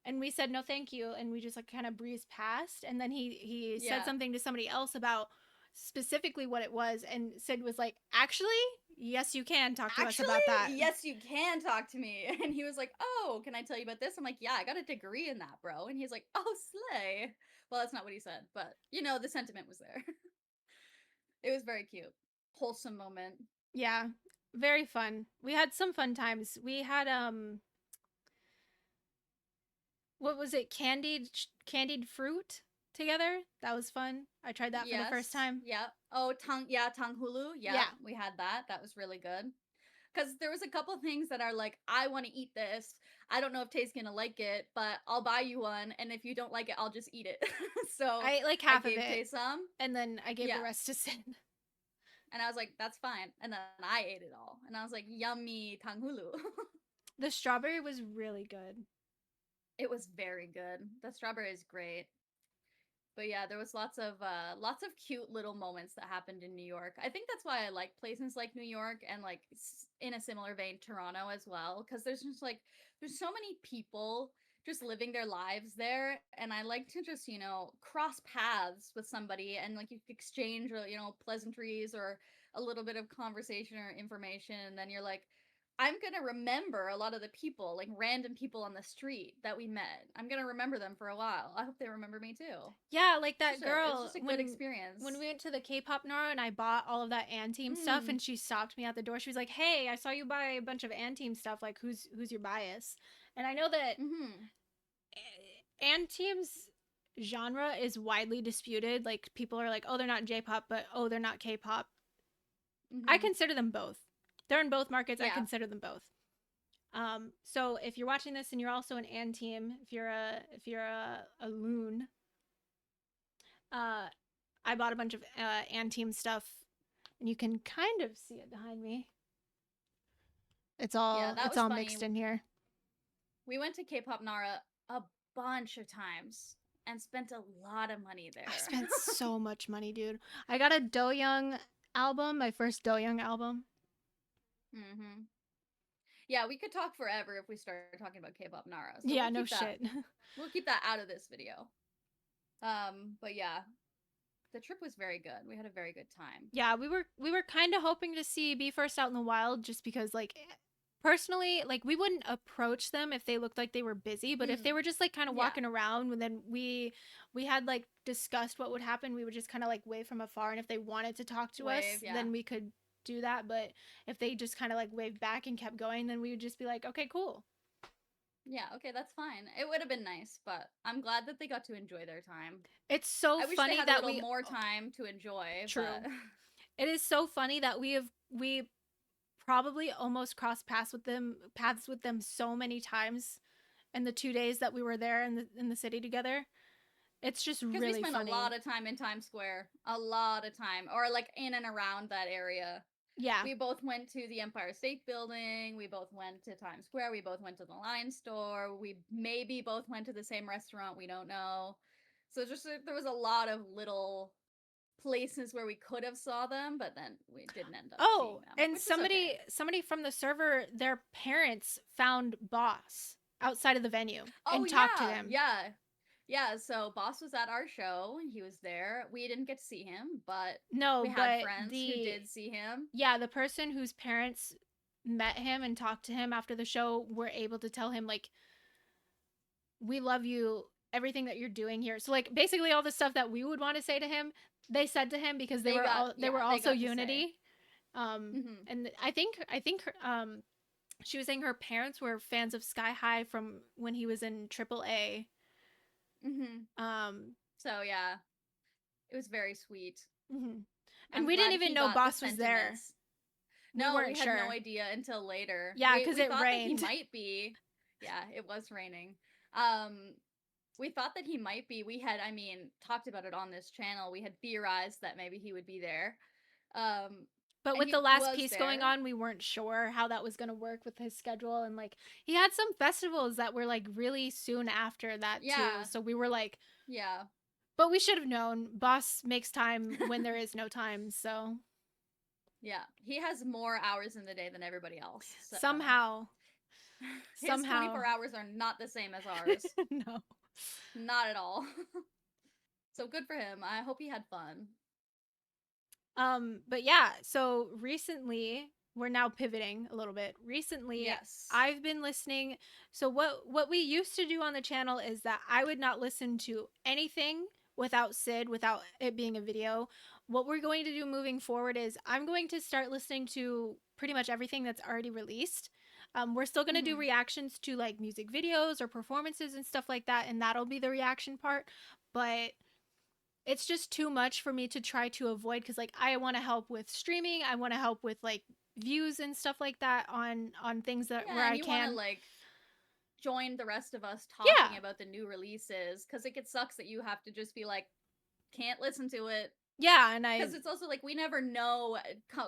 and we said no, thank you, and we just like kind of breezed past, and then he said yeah. something to somebody else about specifically what it was, and Sid was like, "Actually, yes, you can talk to us Actually, about that." yes, you can talk to me. And he was like, "Oh, can I tell you about this?" I'm like, "Yeah, I got a degree in that, bro." And he's like, "Oh, slay." Well, that's not what he said, but you know, the sentiment was there. It was very cute. Wholesome moment. Yeah, very fun. We had some fun times. We had what was it, candied fruit together. That was fun. I tried that for the first Yes. time. Yep. Oh, tongue hulu. Yep. Yeah. We had that. That was really good. Because there was a couple things that are like, I want to eat this. I don't know if Tay's gonna like it, but I'll buy you one. And if you don't like it, I'll just eat it. So I ate like I half of gave it, Tay some. and then I gave the Yeah. rest to Sid. And I was like, that's fine. And then I ate it all. And I was like, yummy tanghulu. The strawberry was really good. It was very good. The strawberry is great. But yeah, there was lots of cute little moments that happened in New York. I think that's why I like places like New York and like in a similar vein Toronto as well, cuz there's just like there's so many people just living their lives there, and I like to just, you know, cross paths with somebody and like you exchange, you know, pleasantries or a little bit of conversation or information, and then you're like, I'm gonna remember a lot of the people, like random people on the street that we met. I'm gonna remember them for a while. I hope they remember me too. Yeah, like that It was girl just a good when experience. we went to the K-pop Nara and I bought all of that Anteam stuff, Mm. and she stopped me at the door. She was like, "Hey, I saw you buy a bunch of Anteam stuff. Like, who's your bias?" And I know that Mhm. Anteam's genre is widely disputed. Like people are like, "Oh, they're not J-pop," but "Oh, they're not K-pop." I Mhm. consider them both. They're in both markets. I Yeah. consider them both. So if you're watching this and you're also an Anteam, if you're a loon, uh, I bought a bunch of Anteam stuff, and you can kind of see it behind me. Yeah, that It's was all funny. mixed in here. We went to K-pop Nara a bunch of times and spent a lot of money I there. spent so much money, dude. I got a Do Young album, my first Do Young album. Mhm. Yeah, we could talk forever if we started talking about K-pop Nara. So Yeah, no shit. we'll keep that out of this video. But yeah, the trip was very good. We had a very good time. Yeah, we were kind of hoping to see Be First out in the wild, just because like personally, like we wouldn't approach them if they looked like they were busy, but if they Mm. were just like kind of Yeah. walking around, and then we had like discussed what would happen, we would just kind of like wave from afar, and if they wanted to talk to Wave, us, yeah. then we could do that, but if they just kind of like waved back and kept going, then we would just be like, "Okay, cool." Yeah, okay, that's fine. It would have been nice, but I'm glad that they got to enjoy their time. It's so I wish they funny had a that little we more time to enjoy, but true. It is so funny that we probably almost crossed paths with them so many times in the 2 days that we were there in the city together. It's just because we really spent a lot funny. of time in Times Square, a lot of time, or like in and around that area. Yeah. We both went to the Empire State Building. We both went to Times Square. We both went to the Line Store. We maybe both went to the same restaurant. We don't know. So just there was a lot of little places where we could have saw them, but then we didn't end up seeing Oh, them, and which was okay. somebody from the server, their parents found Boss outside of the venue Oh and talked to yeah, him. yeah, yeah. So Boss was at our show. He was there. We didn't get to see him, but No, we had but friends who the did see him. yeah, the person whose parents met him and talked to him after the show were able to tell him like, "We love you, everything that you're doing here." So like basically all the stuff that we would want to say to him, they said to him, because they were They also got to say. Unity. Hmm. And I think she was saying her parents were fans of Sky High from when he was in AAA. Hmm. Um, So yeah, it was very sweet. mhm. And I'm we didn't glad even he know got the Boss was there. sentiments. We No, we weren't had no sure. idea until later. Yeah, because We it thought that he rained. might be. Yeah, it was raining. Um, we thought that he might be. We had, I mean, talked about it on this channel. We had theorized that maybe he would be there. Um, But And with he the last was piece going there. on, we weren't sure how that was going to work with his schedule. And like, he had some festivals that were like really soon after that too. Yeah. So we were like, Yeah. but we should have known. Boss makes time when there is no time. So Yeah. He has more hours in the day than everybody else. So somehow, his somehow, 24 hours are not the same as ours. no. Not at all. So good for him. I hope he had fun. But yeah, so recently we're now pivoting a little bit. Recently, Yes. I've been listening. So what we used to do on the channel is that I would not listen to anything without Sid, without it being a video. What we're going to do moving forward is I'm going to start listening to pretty much everything that's already released. We're still going to do Mm-hmm. reactions to like music videos or performances and stuff like that, and that'll be the reaction part. But it's just too much for me to try to avoid because like I want to help with streaming, I want to help with like views and stuff like that on things that where Yeah, and I you want to can. like join the rest of us Yeah, talking about the new releases because it sucks that you have to just be like, can't listen to it. yeah, and I Because it's also like we never know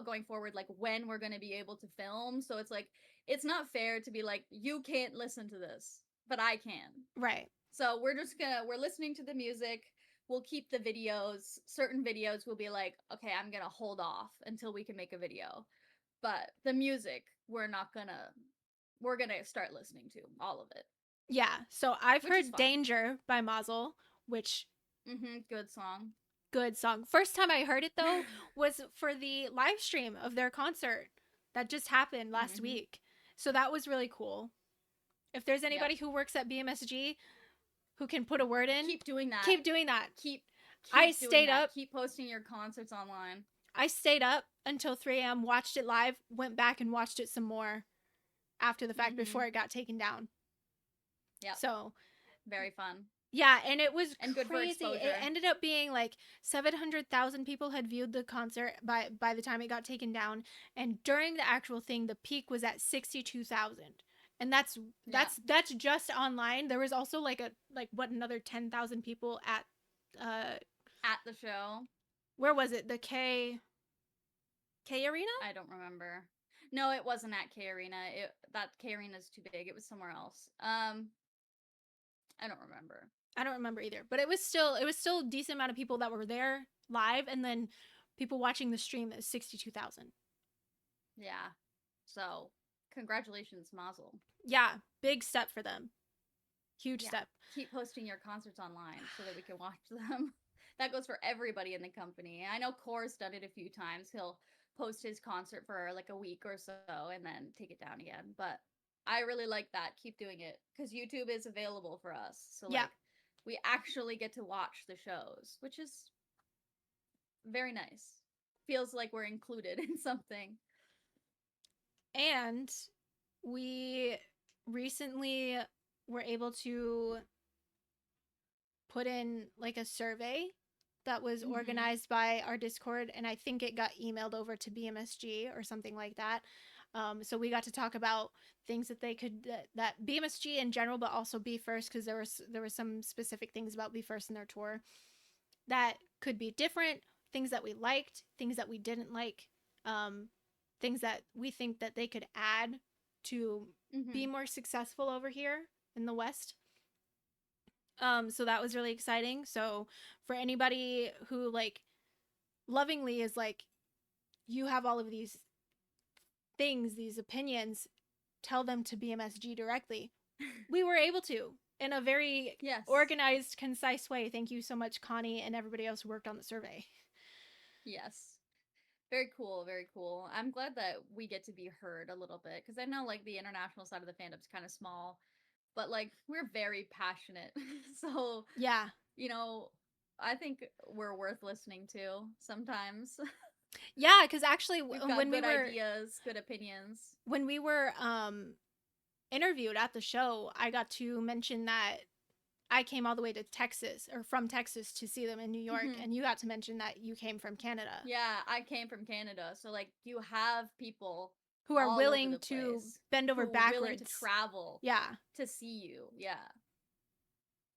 going forward like when we're going to be able to film. So it's like, it's not fair to be like, you can't listen to this, but I can. right. So we're listening to the music. We'll keep the videos. Certain videos will be like, okay, I'm gonna hold off until we can make a video. But the music, we're gonna start listening to all of it, Yeah, so I've which is heard fine. Danger by Mazel, which Good song. good song. First time I heard it though was for the live stream of their concert that just happened last week. So that was really cool. If there's Yep. anybody who works at BMSG who can put a word in, Keep doing that. keep doing that. Keep I keep doing stayed that. up Keep posting your concerts online. I stayed up until 3 a.m., watched it live, went back and watched it some more after the fact Mm-hmm. before it got taken down. Yep. So, Very fun. yeah, and it was And good for crazy. It exposure. ended up being like 700,000 people had viewed the concert by the time it got taken down, and during the actual thing the peak was at 62,000. And that's Yeah. that's just online. There was also like another 10,000 people at uh At the show. where was it? The K Arena? I don't remember. No, it wasn't at K Arena. That K Arena is too big. It was somewhere else. I don't remember. I don't remember either, but it was still a decent amount of people that were there live, and then people watching the stream is 62,000. Yeah. So, congratulations, Mazel. Yeah, big step for them. Huge Yeah. step. Keep posting your concerts online so that we can watch them. That goes for everybody in the company. I know Core's done it a few times. He'll post his concert for like a week or so and then take it down again. But I really like that. Keep doing it because YouTube is available for us. So Yeah, like we actually get to watch the shows, which is very nice. Feels like we're included in something. and we recently were able to put in like a survey that was Mm-hmm. organized by our Discord, and I think it got emailed over to BMSG or something like that. So we got to talk about things that they could that BMSG in general, but also Be First, because there was some specific things about Be First in their tour that could be different, things that we liked, things that we didn't like, um, things that we think that they could add to be Mm-hmm. more successful over here in the West. So that was really exciting. So for anybody who like lovingly is like, you have all of these things, these opinions, tell them to BMSG directly. We were able to in a very Yes. organized, concise way. Thank you so much, Connie, and everybody else who worked on the survey. Yes. Very cool, very cool. I'm glad that we get to be heard a little bit because I know like the international side of the fandom's kind of small, but like we're very passionate. So, Yeah. you know, I think we're worth listening to sometimes. Yeah, because actually, We've got good ideas, good opinions. when we were interviewed at the show, I got to mention that I came all the way to Texas or from Texas to see them in New York, Hmm. and you got to mention that you came from Canada, Yeah, I came from Canada. So, like, you have people who are all over willing the to place bend who over are willing to backwards. travel Yeah. to see you. Yeah,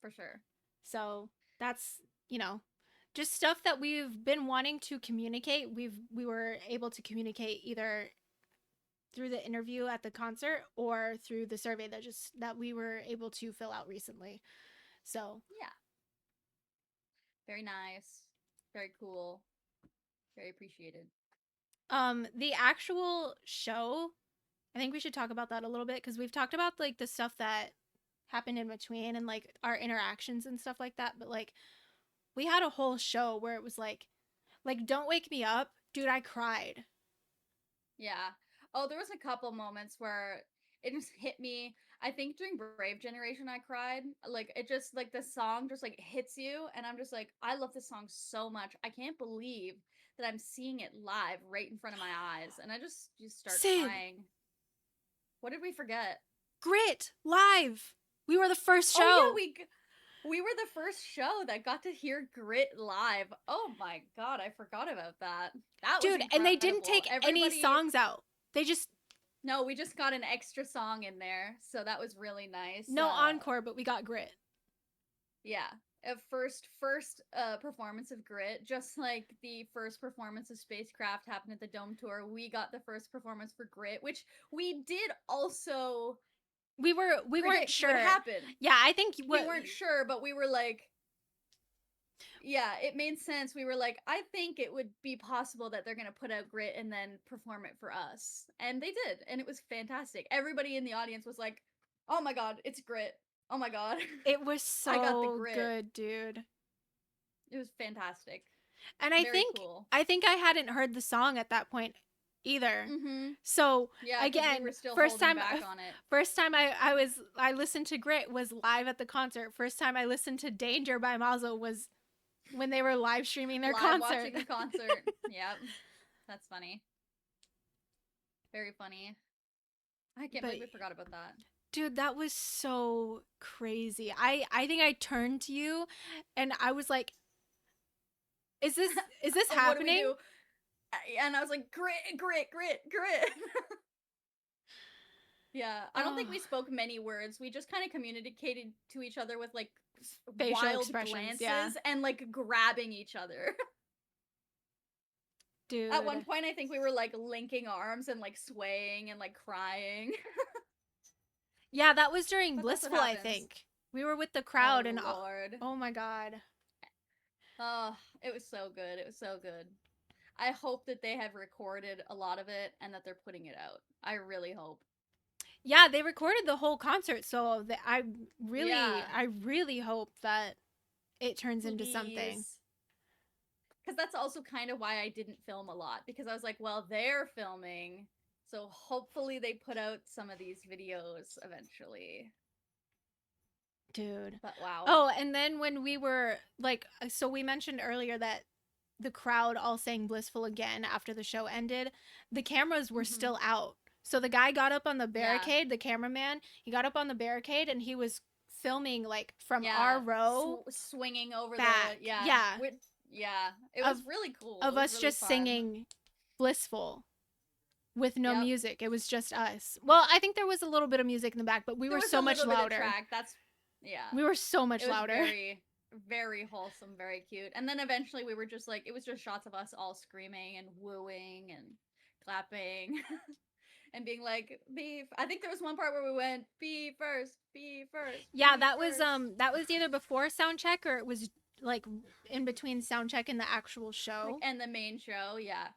for sure. So that's, you know, just stuff that we've been wanting to communicate. We were able to communicate either through the interview at the concert or through the survey that we were able to fill out recently. So, Yeah. Very nice. Very cool. Very appreciated. the actual show, I think we should talk about that a little bit because we've talked about like the stuff that happened in between and like our interactions and stuff like that, but like we had a whole show where it was like Don't Wake Me Up, dude, I cried. Yeah. Oh, there was a couple moments where it just hit me. I think during Brave Generation I cried. Like it just like the song just like hits you and I'm just like I love this song so much. I can't believe that I'm seeing it live right in front of my eyes and I just start Sid, crying. What did we forget? Grit live. We were the first Oh yeah, show. we were the first show that got to hear Grit live. Oh my god, I forgot about that. That was Dude, and they didn't incredible. take any Everybody songs out. They just No, we just got an extra song in there, so that was really nice. no encore, but we got Grit. Yeah, a first performance of Grit, just like the first performance of Spacecraft happened at the Dome Tour. We got the first performance for Grit, which we did also We weren't predict would sure. happen. Yeah, I think We weren't sure, but we were like, yeah, it made sense. We were like, I think it would be possible that they're going to put out Grit and then perform it for us. And they did. And it was fantastic. Everybody in the audience was like, oh my God, it's Grit. Oh my God. it was I got the so Grit. good, dude. It was fantastic. And Very cool. I think I hadn't heard the song at that point either. Mm-hmm. So Yeah, because we again, were still first holding time back on it. first time I listened to Grit was live at the concert. First time I listened to Danger by Mazo was when they were live streaming their concert. Watching the concert. Yep. That's funny. Very funny. I can't believe we forgot about that. Dude, that was so crazy. I think I turned to you and I was like, is this happening? What do we do? And I was like, Grit. Yeah, I don't think we spoke many words. We just kind of communicated to each other with like facial wild expressions, glances and like grabbing each other. Dude. At one point, I think we were like linking arms and like swaying and like crying. Yeah, that was during But Blissful, I think. We were with the crowd and Lord. oh my god. Oh, it was so good. It was so good. I hope that they have recorded a lot of it and that they're putting it out. I really hope. Yeah, they recorded the whole concert, so I really hope that it turns into something. Because that's also kind of why I didn't film a lot, because I was like, well, they're filming, so hopefully they put out some of these videos eventually. Dude. But wow. Oh, and then when we were like, so we mentioned earlier that the crowd all sang Blissful again after the show ended. The cameras were still out. So the guy got up on the barricade, the cameraman, he got up on the barricade and he was filming like from our row, swinging over back. the it was really cool of us really just fun. singing Blissful with no music. It was just us. Well, I think there was a little bit of music in the back, but we were so much louder. We were so much louder. Very, very wholesome, very cute. And then eventually we were just like, it was just shots of us all screaming and wooing and clapping. And being like, I think there was one part where we went, be first. Yeah, that was either before sound check or it was like in between sound check and the actual show. Like, and the main show, yeah.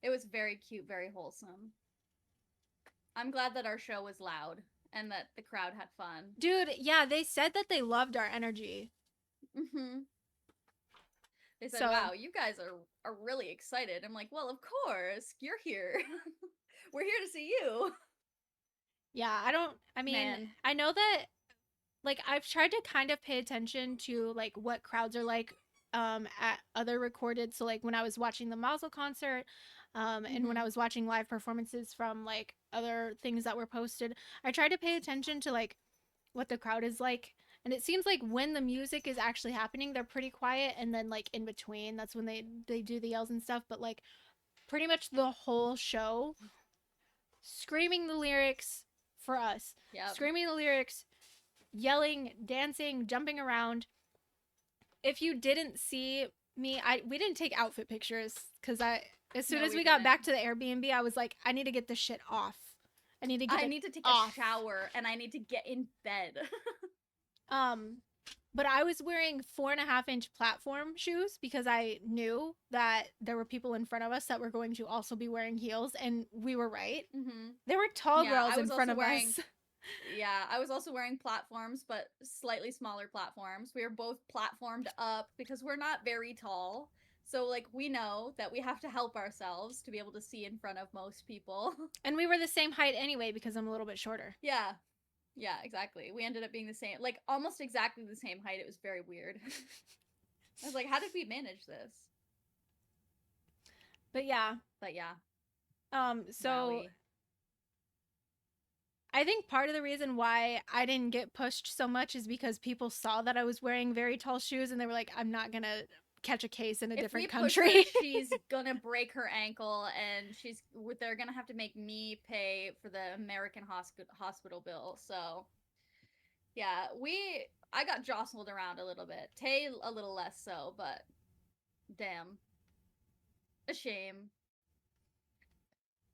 It was very cute, very wholesome. I'm glad that our show was loud and that the crowd had fun. Dude, yeah, they said that they loved our energy. Mm-hmm. They said, wow, you guys are really excited. I'm like, well, of course, you're here. We're here to see you. Yeah, I know that, like, I've tried to kind of pay attention to, like, what crowds are like at other recorded. So, like, when I was watching the Mazel concert and when I was watching live performances from, like, other things that were posted, I tried to pay attention to, like, what the crowd is like. And it seems like when the music is actually happening, they're pretty quiet. And then, like, in between, that's when they do the yells and stuff. But, like, pretty much the whole show, screaming the lyrics for us. Screaming the lyrics, yelling, dancing, jumping around. if you didn't see me, we didn't take outfit pictures because as soon No, as we we got back didn't. to the Airbnb, I was like, I need to get this shit off. I need to get I it need to take a off. shower and I need to get in bed. Um, but I was wearing 4.5-inch platform shoes because I knew that there were people in front of us that were going to also be wearing heels, and we were right. Mm-hmm. There were tall Yeah, girls I in was front also of wearing. us. Yeah, I was also wearing platforms, but slightly smaller platforms. We were both platformed up because we're not very tall. So, like, we know that we have to help ourselves to be able to see in front of most people. And we were the same height anyway because I'm a little bit shorter. Yeah, yeah, exactly. We ended up being the same, like, almost exactly the same height. It was very weird. I was like, how did we manage this? But yeah. But yeah, So wowie. I think part of the reason why I didn't get pushed so much is because people saw that I was wearing very tall shoes and they were like, I'm not gonna catch a case in a If we different push her, country. she's gonna break her ankle, and they're gonna have to make me pay for the American hospital bill. So yeah, I got jostled around a little bit. Tay a little less so, but damn, a shame.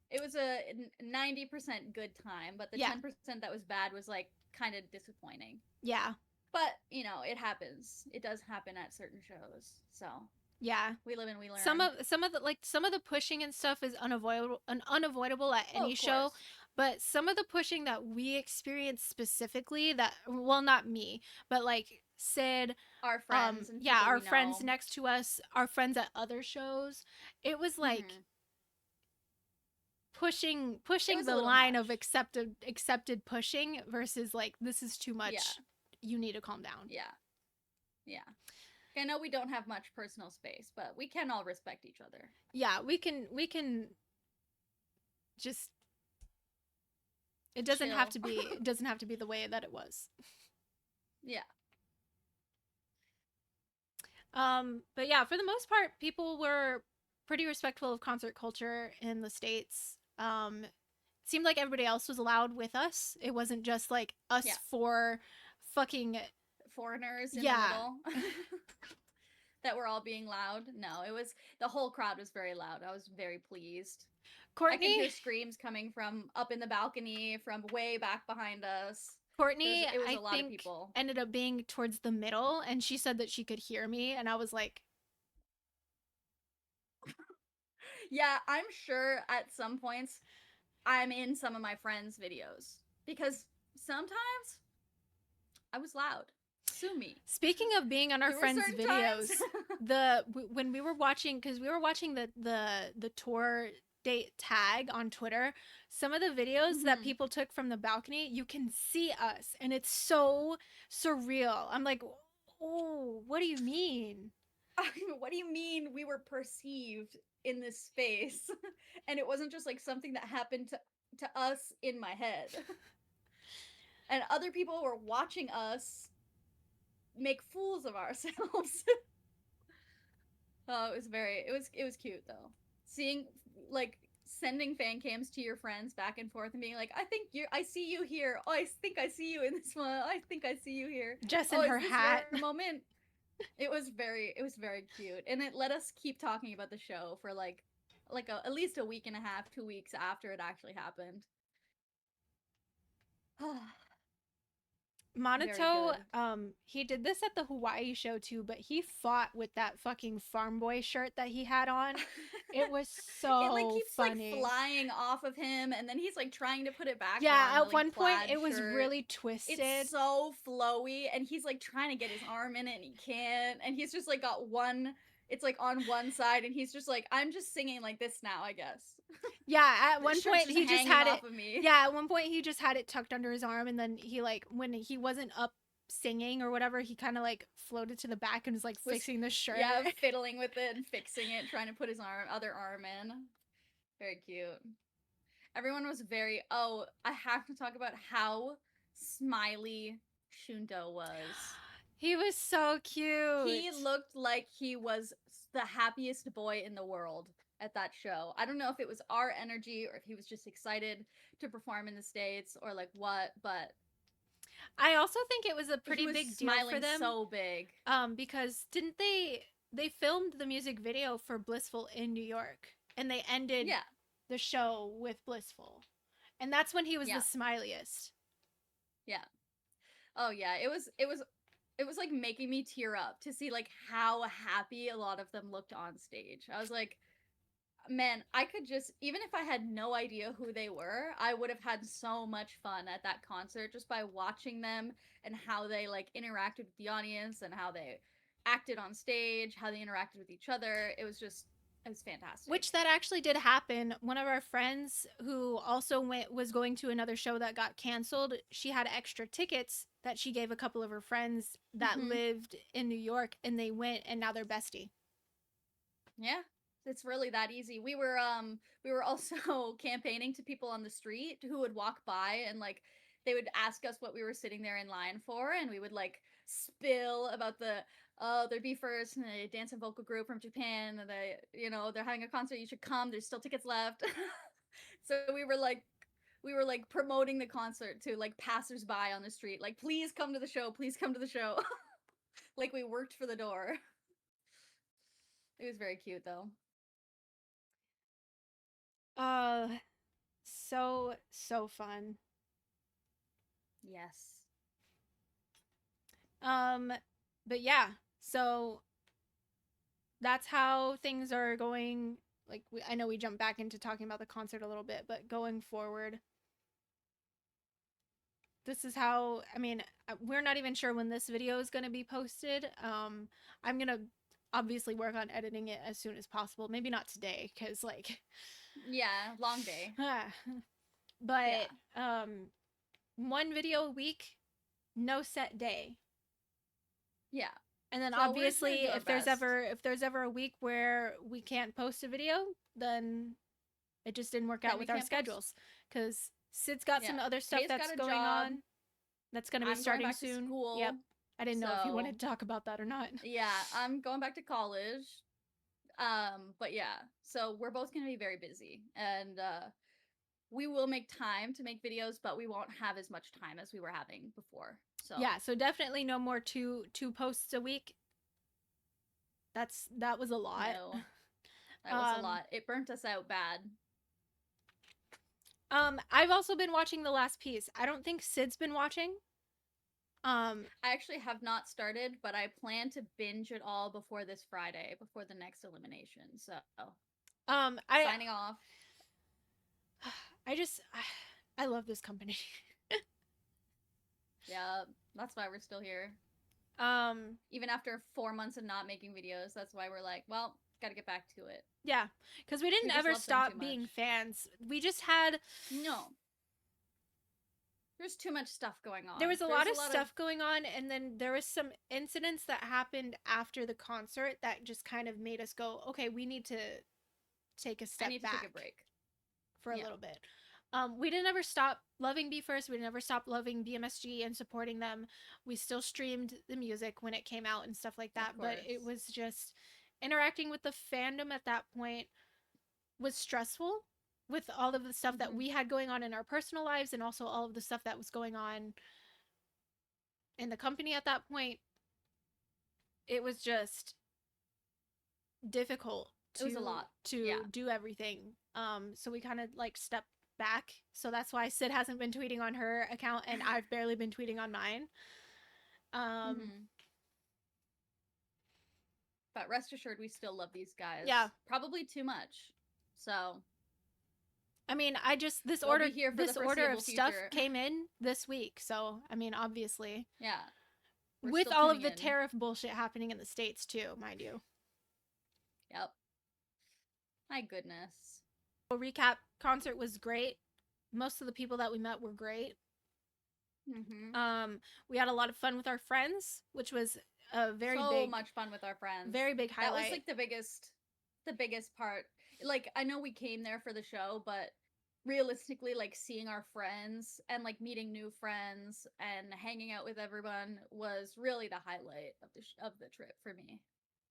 It was a 90% good time, but the Yeah. 10% that was bad was like kind of disappointing. Yeah. But you know, it happens. It does happen at certain shows. So Yeah. we live and we learn. Some of the pushing and stuff is unavoidable at Oh, any of show, course. but some of the pushing that we experienced specifically, that, well, not me, but like Sid, Our friends and yeah, people our we friends know. next to us, our friends at other shows, it was like Mm-hmm. It pushing was a the little line of much. accepted pushing versus like, this is too Yeah, much, you need to calm down. yeah, yeah. I know we don't have much personal space, but we can all respect each other. Yeah, we can just, Chill. it doesn't have to be the way that it was. Yeah. But yeah, for the most part, people were pretty respectful of concert culture in the States. It seemed like everybody else was allowed with us. It wasn't just like us Yeah. for fucking, Foreigners in the yeah. middle that were all being loud. No, it was the whole crowd was very loud. I was very pleased. I could Courtney, hear screams coming from up in the balcony, from way back behind us. Courtney, It was I a lot of think people. ended up being towards the middle, and she said that she could hear me, and I was like, Yeah, I'm sure at some points I'm in some of my friends' videos because sometimes I was loud. Sue me. speaking of being on our There were friends' certain videos, times. when we were watching, because we were watching the tour date tag on Twitter, some of the videos that Mm-hmm. people took from the balcony, you can see us, and it's so surreal. I'm like, oh, what do you mean? What do you mean we were perceived in this space? And it wasn't just like something that happened to us in my head. And other people were watching us make fools of ourselves. Oh, it was cute though. Seeing like sending fan cams to your friends back and forth and being like, I see you here. Oh, I think I see you in this one. I think I see you here. Jess Oh, in is her this hat. your moment? It was very cute, and it let us keep talking about the show for at least a week and a half, 2 weeks after it actually happened. Very Monato, good. he did this at the Hawaii show too, but he fought with that fucking farm boy shirt that he had on. It was It like so keeps like funny. flying off of him, and then he's like trying to put it back Yeah, on the at like one point plaid it was shirt. really It's twisted. so flowy, and he's like trying to get his arm in it, and he can't. And he's just like got one. It's like on one side, and he's just like, I'm just singing like this now, I guess. Yeah, at The one shirt's point just he just hanging had it. off of me. Yeah, at one point he just had it tucked under his arm, and then he, like, when he wasn't up singing or whatever, he kind of like floated to the back and was like Was fixing the shirt. Yeah, fiddling with it and fixing it, trying to put his other arm in. Very cute. Everyone was very. Oh, I have to talk about how smiley Shundo was. He was so cute. He looked like he was the happiest boy in the world at that show. I don't know if it was our energy or if he was just excited to perform in the States or like what, but I also think it was a He pretty was big deal for smiling them. so big. Because didn't they filmed the music video for Blissful in New York, and they ended Yeah. the show with Blissful, and that's when he was the Yeah. smiliest. Yeah. Oh yeah, it was like making me tear up to see like how happy a lot of them looked on stage. I was like, man, I could just, even if I had no idea who they were, I would have had so much fun at that concert just by watching them and how they like interacted with the audience and how they acted on stage, how they interacted with each other. It was fantastic. Which that actually did happen. One of our friends who also was going to another show that got canceled. She had extra tickets that she gave a couple of her friends that Hmm. lived in New York, and they went, and now they're bestie. Yeah. It's really that easy. We were also campaigning to people on the street who would walk by and like they would ask us what we were sitting there in line for, and we would like spill about the their Be First and a dance and vocal group from Japan, and they're having a concert, you should come, there's still tickets left. So we were like promoting the concert to like passersby on the street, like please come to the show, please come to the show. Like we worked for the door. It was very cute though. Uh, so fun. Yes. Um, but yeah, so that's how things are going. Like, I know we jumped back into talking about the concert a little bit, but going forward, this is how, I mean, we're not even sure when this video is going to be posted. I'm going to obviously work on editing it as soon as possible. Maybe not today, because, like, Yeah, long day. but Yeah. one video a week, no set day. Yeah. And then So we're just gonna obviously do our best. if there's ever a week where we can't post a video, then it just didn't work Then out we with our can't post. schedules, cuz Sid's got Yeah. some other stuff Kay's that's got a going job. on that's going to be I'm going starting back to soon. Yep. school. I didn't know if you So wanted to talk about that or not. yeah, I'm going back to college. But yeah. So we're both gonna be very busy. And we will make time to make videos, but we won't have as much time as we were having before. So Yeah, so definitely no more two posts a week. That was a lot. no. That was a Um lot. It burnt us out bad. I've also been watching The Last Piece. I don't think Sid's been watching. I actually have not started, but I plan to binge it all before this Friday, before the next elimination. So, I signing off. I just I love this company. Yeah, that's why we're still here. um Even after 4 months of not making videos, that's why we're like, well, gotta get back to it. yeah, cuz we We didn't just ever love them too stop much. being fans. We just had No, there's too much stuff going on. there was a There's lot of stuff going on, and then there was some incidents that happened after the concert that just kind of made us go, okay, we need to take a I step need to back take a break. for a Yeah. little bit. We didn't ever stop loving Be First. We didn't ever stop loving BMSG and supporting them. We still streamed the music when it came out and stuff like that. Of But it course. was just interacting with the fandom at that point was stressful with all of the stuff that Mm-hmm. we had going on in our personal lives and also all of the stuff that was going on in the company at that point. It was just difficult It was a lot. to Yeah. do everything. So we kind of like stepped back. So that's why Sid hasn't been tweeting on her account and I've barely been tweeting on mine. Mm-hmm. But rest assured, we still love these guys. Yeah. Probably too much. So I mean, I just they'll be here for the this order of foreseeable stuff future. came in this week. So, I mean, obviously, Yeah. We're with still all of tuning the in. tariff bullshit happening in the States too, mind you. Yep. My goodness. So recap, concert was great. Most of the people that we met were great. Mm-hmm. We had a lot of fun with our friends, which was a very so big, much fun with our friends. very big highlight. That was like the biggest part. Like I know we came there for the show, but realistically, like seeing our friends and like meeting new friends and hanging out with everyone was really the highlight of the trip for me.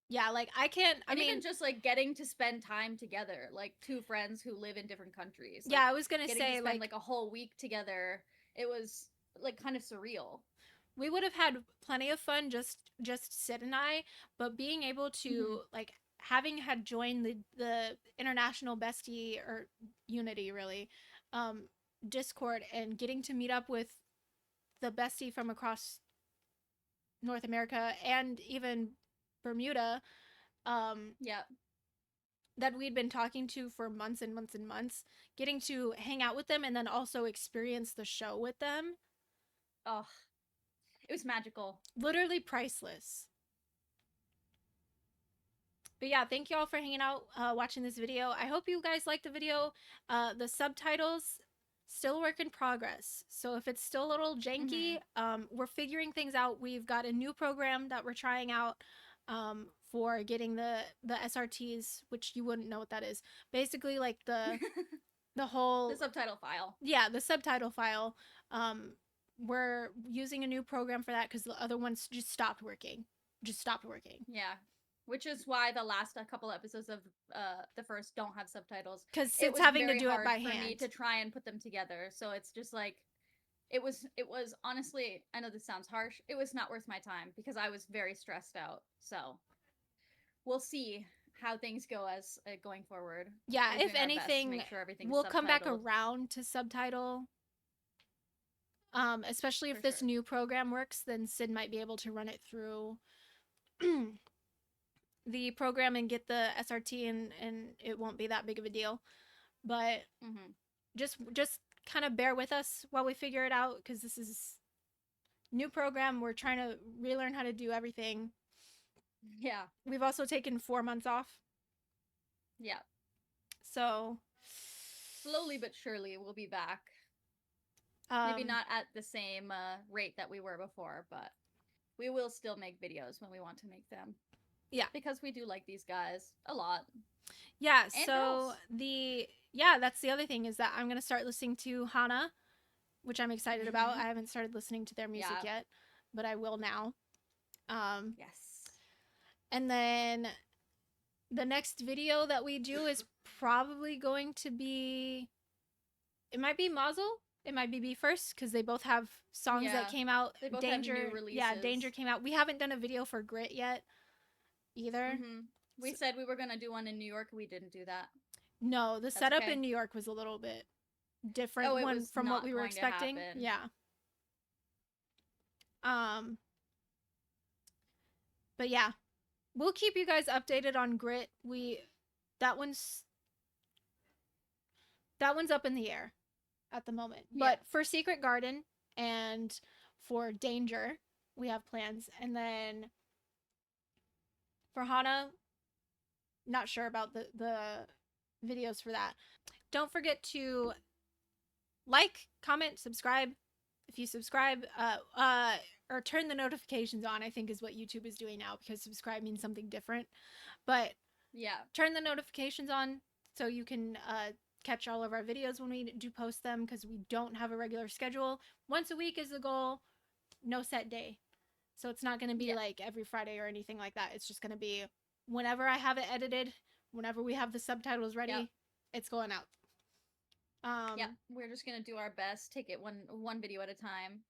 Yeah, like I can't. I And mean, even just like getting to spend time together, like two friends who live in different countries. yeah, Like, I was gonna getting to say spend like a whole week together. It was like kind of surreal. We would have had plenty of fun, just Sid and I, but being able Hmm. to like having had joined the international bestie or unity really um Discord and getting to meet up with the bestie from across North America and even Bermuda, um Yeah. that we'd been talking to for months and months and months, getting to hang out with them and then also experience the show with them, Oh, it was magical. literally priceless. But yeah, thank you all for hanging out, watching this video. I hope you guys liked the video. The subtitles, still work in progress. So if it's still a little janky, Hmm. we're figuring things out. We've got a new program that we're trying out for getting the SRTs, which you wouldn't know what that is. Basically, like the The whole, subtitle file. yeah, the subtitle file. Um, we're using a new program for that because the other ones just stopped working. Just stopped working. Yeah. Which is why the last couple episodes of the first don't have subtitles. Because It Sid's was having to very do it hard by for me hand. to try and put them together. So it's just like it was honestly, I know this sounds harsh, it was not worth my time because I was very stressed out. So we'll see how things go as going forward. Yeah, We're if doing our best to anything, make sure everything's we'll come back subtitled around to subtitle. Especially if for this sure. new program works, then Sid might be able to run it through the program and get the SRT, and it won't be that big of a deal. But Hmm. just kind of bear with us while we figure it out because this is new program. We're trying to relearn how to do everything. Yeah. We've also taken 4 months off, Yeah. so Slowly but surely we'll be back. Maybe um, not at the same rate that we were before, but we will still make videos when we want to make them yeah. because we do like these guys a lot Yeah, and so girls. that's the other thing is that I'm gonna start listening to Hana, which I'm excited about. I Hmm. haven't started listening to their music Yeah. yet, but I will now. Um, Yes. and then the next video that we do is probably going to be, it might be Mazel, it might be First because they both have songs that Yeah. came out. They both have new Danger, yeah, releases. Danger came out. We haven't done a video for Grit yet either. Hmm. We So, said we were gonna do one in New York. We didn't do that. no, the That's setup okay. in New York was a little bit Oh, different it one was from what not we were going to expecting. happen. Yeah. Um, but yeah, we'll keep you guys updated on Grit. That one's that one's up in the air at the moment. Yeah. But for Secret Garden and for Danger, we have plans. And then for Hana, not sure about the videos for that. Don't forget to like, comment, subscribe. If you subscribe, or turn the notifications on, I think is what YouTube is doing now because subscribe means something different. But Yeah. turn the notifications on so you can catch all of our videos when we do post them because we don't have a regular schedule. Once a week is the goal, no set day. So it's not going to be Yeah. like every Friday or anything like that. It's just going to be whenever I have it edited, whenever we have the subtitles ready, Yep. it's going out. Yeah. We're just gonna do our best. Take it one video at a time.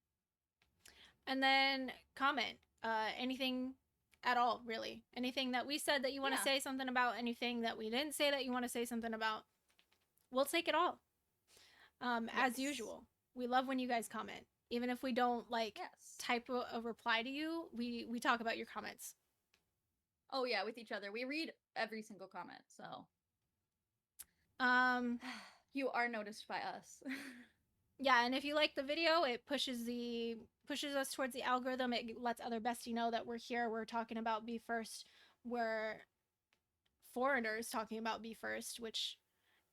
And then comment anything at all, really. Anything that we said that you want to Yeah. say something about, anything that we didn't say that you want to say something about. We'll take it all. As Yes. usual, we love when you guys comment. Even if we don't like Yes. type a reply to you, we talk about your comments. Oh yeah, with each other. We read every single comment, so Um, you are noticed by us. yeah, and if you like the video, it pushes us towards the algorithm. It lets other bestie know that we're here. We're talking about Be First. We're foreigners talking about Be First, which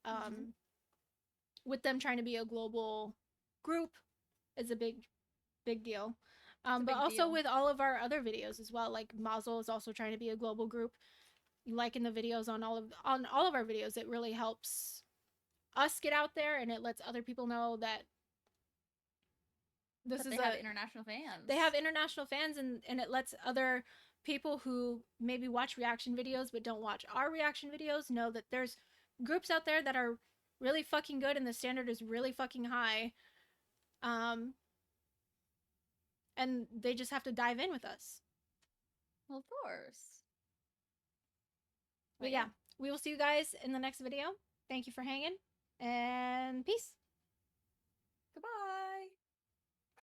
Hmm. um, with them trying to be a global group is a big deal. It's a But big also deal. with all of our other videos as well, like Mazel is also trying to be a global group. Liking the videos on all of our videos, it really helps us get out there, and it lets other people know that this That is they have international they fans. have international fans, and it lets other people who maybe watch reaction videos but don't watch our reaction videos know that there's groups out there that are really fucking good and the standard is really fucking high. Um, and they just have to dive in with us. Well, of course. But yeah, we will see you guys in the next video. Thank you for hanging, and peace.